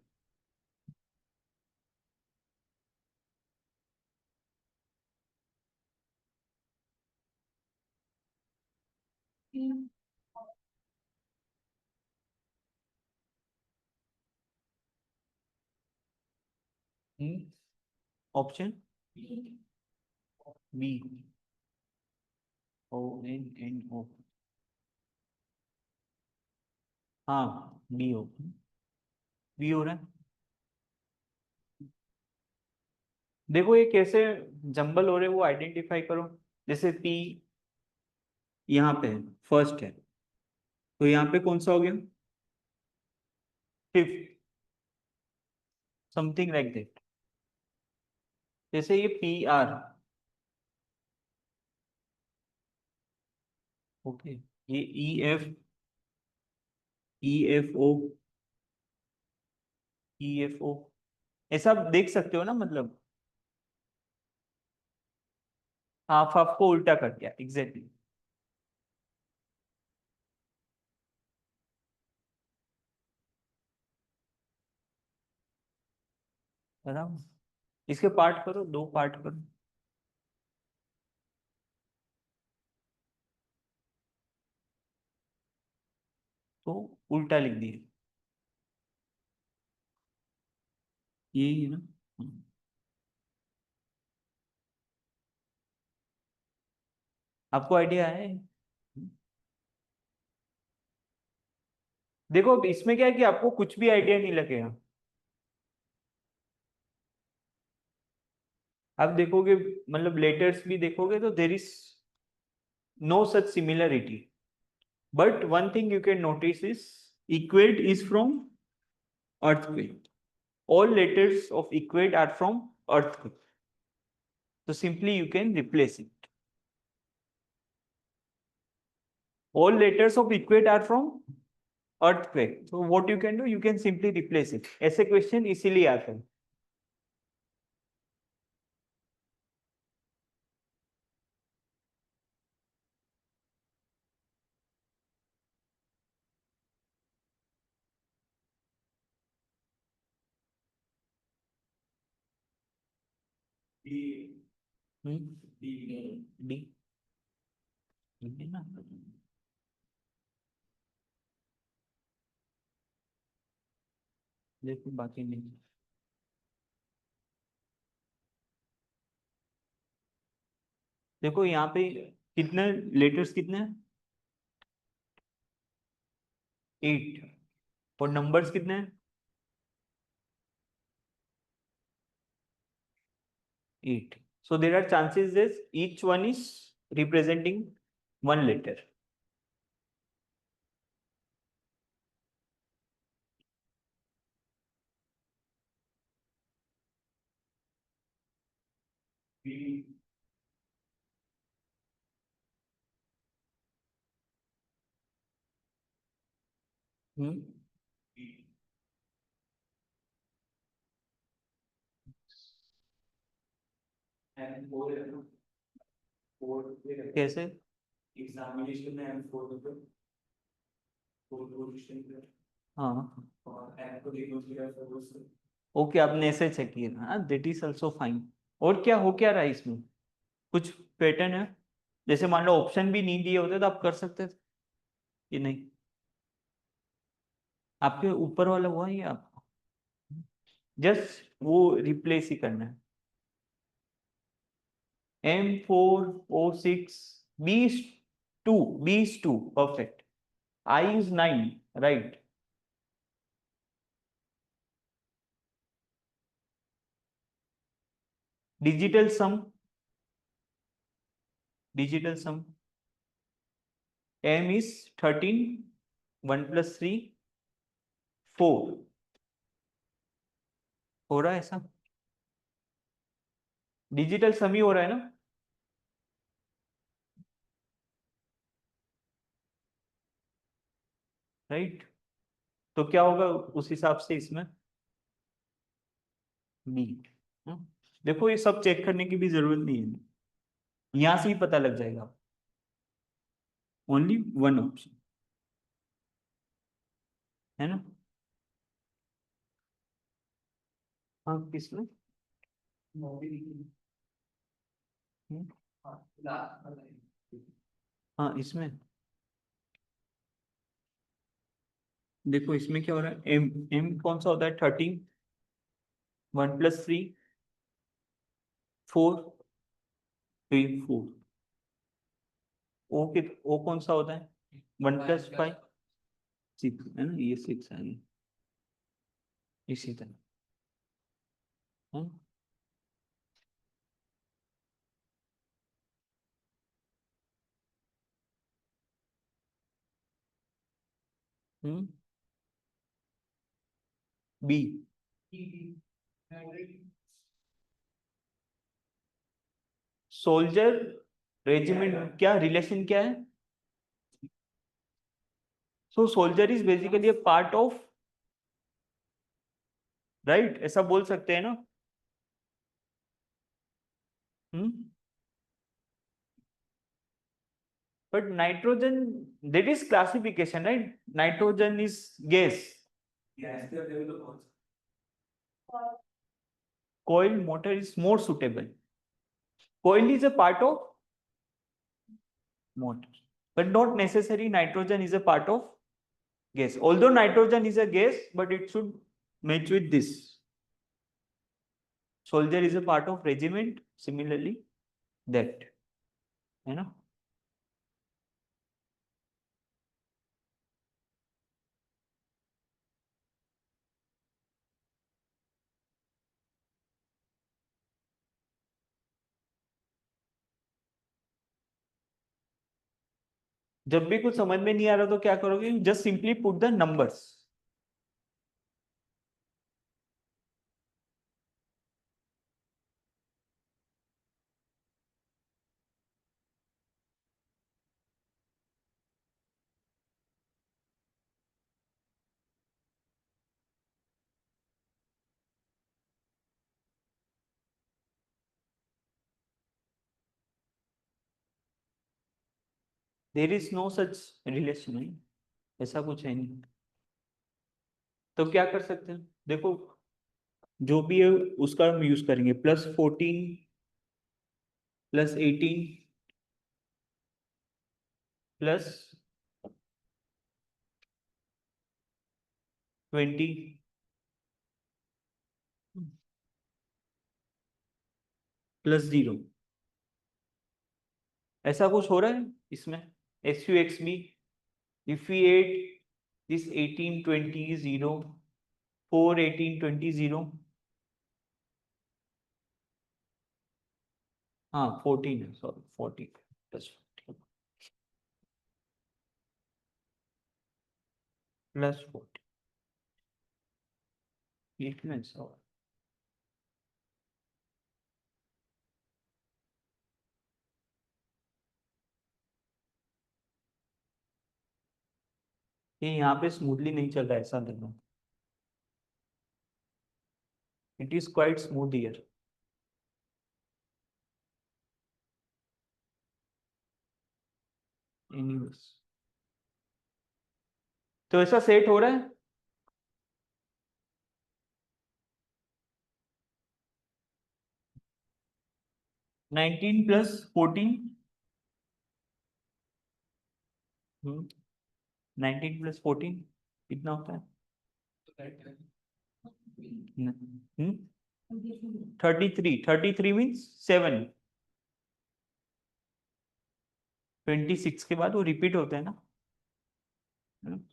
Option B, O N N O. हाँ, बी हो, बी हो रहा है। देखो ये कैसे जंबल हो रहे हैं वो आइडेंटिफाई करो। जैसे पी यहाँ पे है, फर्स्ट है, तो यहाँ पे कौन सा हो गया? Fifth, something like that. जैसे ये पी आर। ओके, ये E F, E F O, E F O, ऐसा आप देख सकते हो ना मतलब। हाफ हाफ को उल्टा कर दिया, एग्जैक्टली। बराबर। इसके पार्ट करो, दो पार्ट करो, तो उल्टा लिख दिए। यही है ना? आपको आइडिया है? देखो अब इसमें क्या है कि आपको कुछ भी आइडिया नहीं लगेगा। आप देखोगे मतलब लेटर्स भी देखोगे तो there is no such similarity, but one thing you can notice is equate is from earthquake. All letters of equate are from earthquake. So simply you can replace it. All letters of equate are from earthquake. So what you can do, you can simply replace it. ऐसे question इसीलिए आते हैं. डी ना. देखो बाकी नहीं. देखो यहाँ पे कितने लेटर्स कितने हैं? 8. और नंबर्स कितने हैं? 8. So there are chances that each one is representing one letter. Hmm? कैसे? एग्जामिनेशन में M4 पे 4 पोजीशन पे हाँ. और M को देखो फिर फोर से ओके, आपने ऐसे चेक किया ना. हाँ, दैट इज ऑल्सो फाइन. और क्या हो क्या रहा है इसमें? कुछ पैटर्न है? जैसे मान लो ऑप्शन भी नहीं दिए होते तो आप कर सकते थे कि नहीं? आपके ऊपर वाला हुआ ही आपको जस्ट वो रिप्लेस ही करना है. M4O6 B is 2 perfect. I is 9, right? Digital sum M is 13. 1 plus 3 4. हो रहा है ऐसा? डिजिटल सम ही हो रहा है ना? राइट. तो क्या होगा उस हिसाब से इसमें? बी. देखो ये सब चेक करने की भी जरूरत नहीं है, यहां से ही पता लग जाएगा. ओनली वन ऑप्शन है ना. हाँ किसमें? हम्म, हाँ इसमें देखो इसमें क्या हो रहा है. एम एम कौन सा होता है? 13. 1 plus 3 4. 3 4. ओ कौन सा होता है? 1 plus 5 6 है ना. ये 6 है इसी तरह. हम्म. बी. सोल्जर रेजिमेंट क्या रिलेशन क्या है? So soldier is basically a part of, right, ऐसा बोल सकते हैं ना. But nitrogen, that is classification, right. Nitrogen is gas. Coil motor is more suitable. Coil is a part of motor, but not necessary nitrogen is a part of gas. Although nitrogen is a gas, but it should match with this. Soldier is a part of regiment. Similarly, that, है ना. जब भी कुछ समझ में नहीं आ रहा तो क्या करोगे? Just simply put the numbers. There is no such relation, नहीं ऐसा कुछ है नहीं। तो क्या कर सकते हैं, देखो जो भी है उसका हम यूज करेंगे, +14 +18 +20 +0, ऐसा कुछ हो रहा है इसमें, SUXB, if we add this 18 20 0, 4 18 20 0, हाँ 14 है, सॉरी 14 +14 +14, ये क्यों ऐसा हुआ? ये यहाँ पे स्मूथली नहीं चल रहा है, ऐसा लग रहा है। It is quite smooth here. Anyways, तो ऐसा सेट हो रहा है। नाइनटीन +14, 19 + 14 कितना होता है? 33 मीन्स 7, 26 के बाद वो रिपीट होते हैं ना,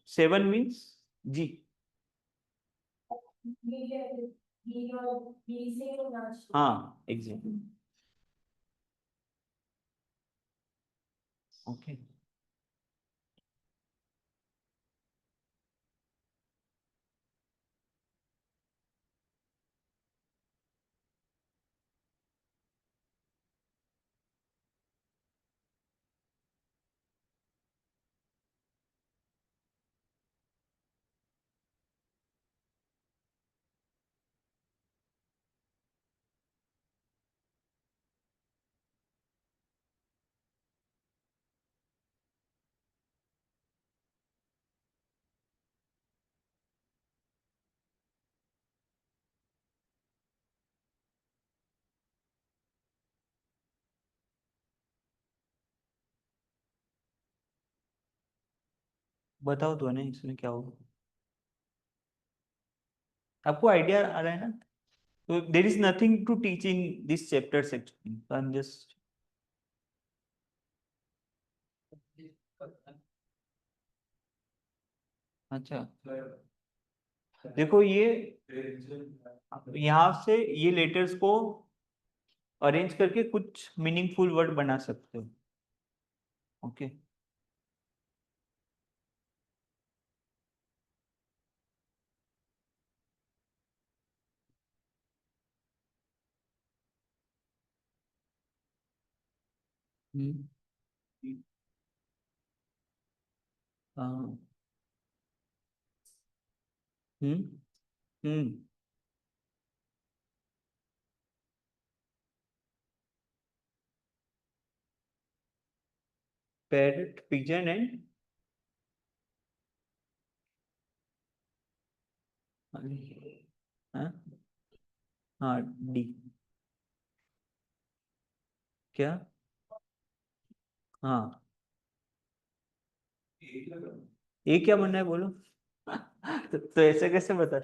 7 मीन्स जी। हाँ एग्जैक्टली, ओके। बताओ तो ना इसमें क्या होगा, आपको आइडिया आ रहा है ना? तो there is nothing to teach in this chapter section, I am just, अच्छा देखो ये यहाँ से ये लेटर्स को अरेंज करके कुछ मीनिंगफुल वर्ड बना सकते हो, ओके। हम्म, हाँ, हम्म, हम्म, पैरट पिजन एंड, हाँ हाँ डी, क्या, हाँ ये क्या बनना है बोलो? तो ऐसे कैसे बता?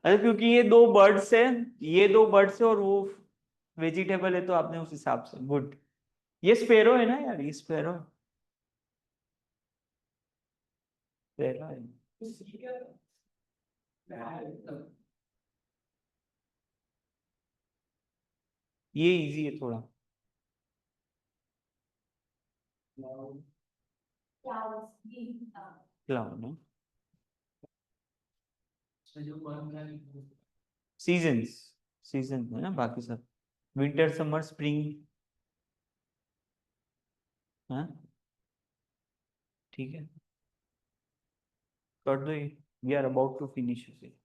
अरे क्योंकि ये दो बर्ड्स है, ये दो बर्ड्स है और वो वेजिटेबल है, तो आपने उस हिसाब से, गुड। ये स्पेरो है ना यार, ये स्पेरो है, स्पेरो है। ये इजी है थोड़ा। क्लाउड है, सीजन्स, सीजन है ना बाकी सब, विंटर समर स्प्रिंग, हाँ ठीक है, कर दो ये, we are about to finish it.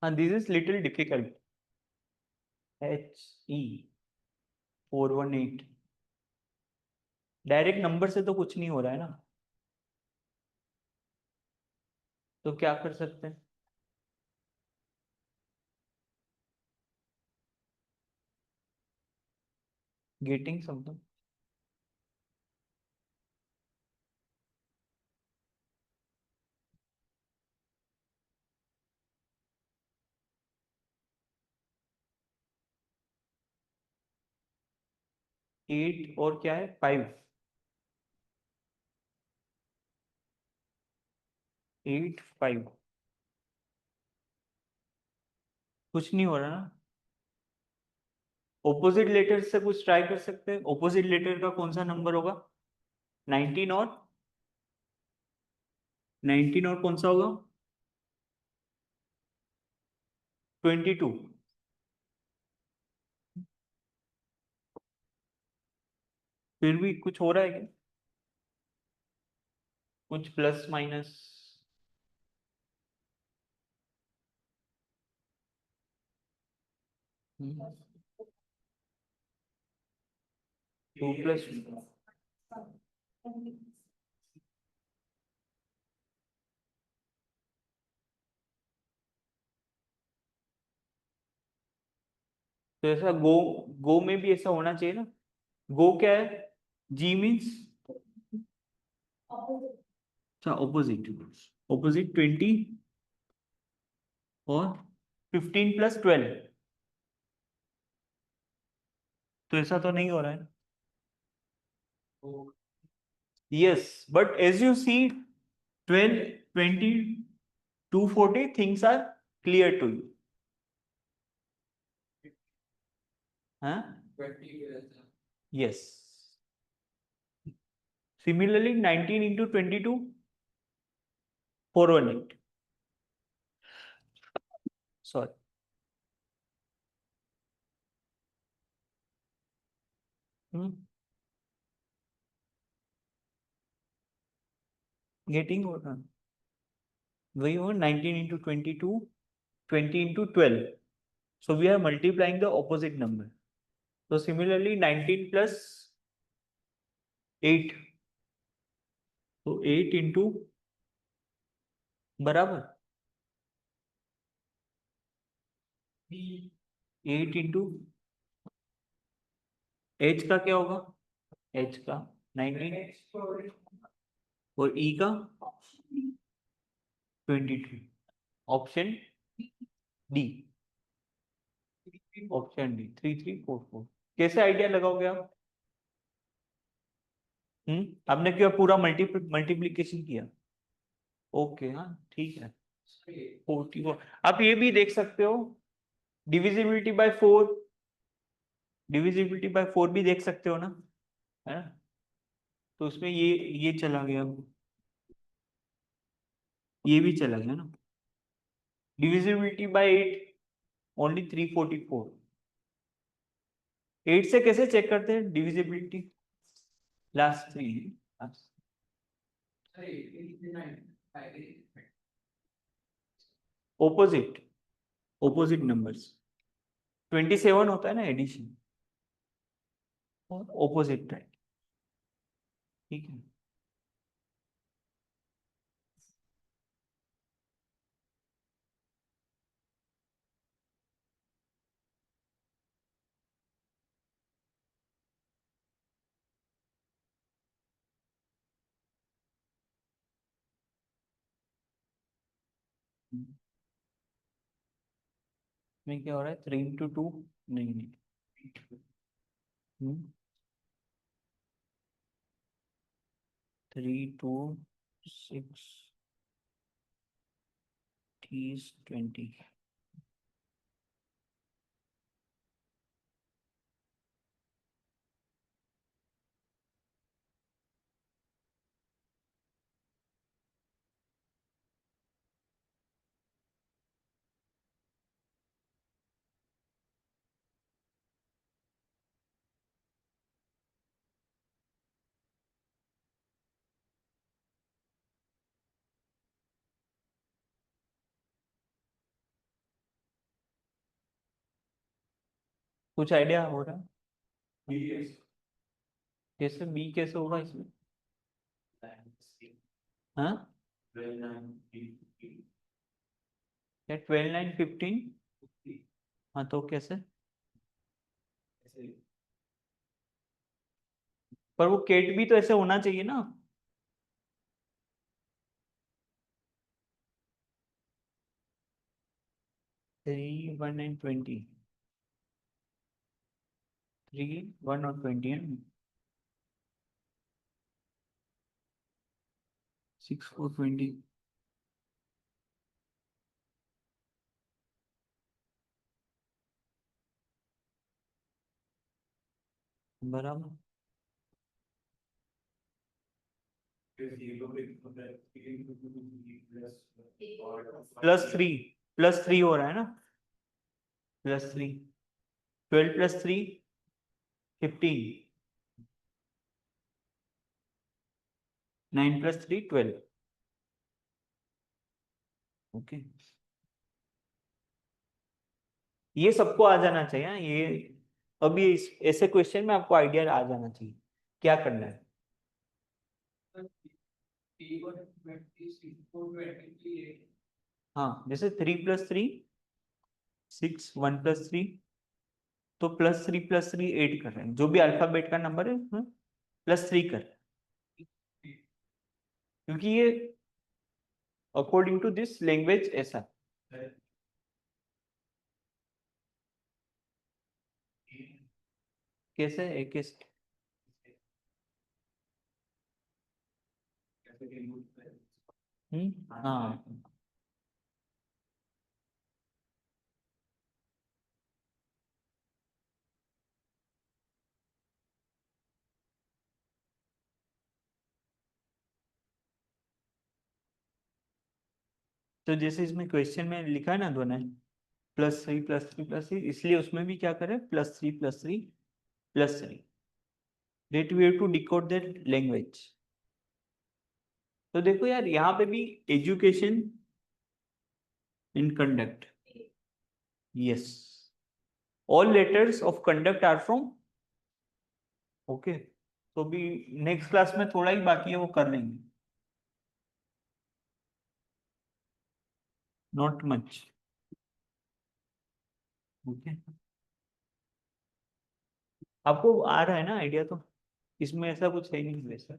हाँ, this is little difficult. HE 418, direct number से तो कुछ नहीं हो रहा है ना, तो क्या कर सकते हैं? Getting something. एट और क्या है, 5। 8 5, कुछ नहीं हो रहा ना। ऑपोजिट लेटर से कुछ ट्राई कर सकते हैं। ऑपोजिट लेटर का कौन सा नंबर होगा? 19 और 19 और कौन सा होगा? 22। फिर भी कुछ हो रहा है क्या? कुछ प्लस माइनस? 2 + तो ऐसा गो में भी ऐसा होना चाहिए ना। गो क्या है? जी मीन्स, अच्छा ऑपोजिट। ऑपोजिट 20 और 15 + 12, तो ऐसा तो नहीं हो रहा है। Yes, but as you see, 12 20 240 things are clear to you. हाँ, 20 रहता है। Yes. Similarly 19 into 22, 418। Sorry. Getting हो रहा, वही हो, 19 into 22, 20 into 12, so we are multiplying the opposite number. So similarly 19 plus 8, so 8 into, बराबर 8 into h का क्या होगा? h का 19 और e का 22। Option D. Option D 3344। कैसे आइडिया लगाओगे आप? आपने क्या पूरा मल्टीप्लीकेशन किया? ओके, हाँ ठीक है। 44। आप ये भी देख सकते हो, डिविजिबिलिटी बाय 4, डिविजिबिलिटी बाय 4 भी देख सकते हो ना, है ना? तो उसमें ये चला गया, ये भी चला गया ना। Divisibility bye 8, only 344। 8 से कैसे चेक करते हैं divisibility? Last 3। Opposite, opposite numbers. 27 होता है ना एडिशन, और ओपोजिट है, ठीक है। में क्या हो रहा है? 3 into 2, नहीं नहीं, 3 2 6 30 20। कुछ आइडिया हो रहा है? कैसे बी कैसे होगा इसमें? हाँ, क्या 12 9 15? हाँ तो कैसे? पर वो केट भी तो ऐसे होना चाहिए ना। 3 1 9 20, 3 1 और 20 है, 6 4 20। बराबर। +3 हो रहा है ना, +3, 12 + 3 15, 9 + 3 12। ओके, ये सबको आ जाना चाहिए हाँ, ये अभी ऐसे क्वेश्चन में आपको आइडिया आ जाना चाहिए क्या करना है। हाँ, जैसे 3 + 3 6, 1 + 3, तो +3 + 3 8 कर रहे हैं, जो भी अल्फाबेट का नंबर है उसमें +3 कर रहे हैं, क्योंकि ये अकॉर्डिंग टू दिस लैंग्वेज ऐसा। कैसे है कैसे? हाँ, तो जैसे इसमें क्वेश्चन में लिखा है ना दोनों, +3 +3 +3, इसलिए उसमें भी क्या करें, +3 +3 +3, that we have to decode that language। तो देखो यार यहाँ पे भी education in conduct, yes, all letters of conduct are from, okay. तो भी नेक्स्ट क्लास में थोड़ा ही बाकी है, वो कर लेंगे, नॉट मच, ओके। आपको आ रहा है ना आइडिया? तो इसमें ऐसा कुछ है नहीं वैसा।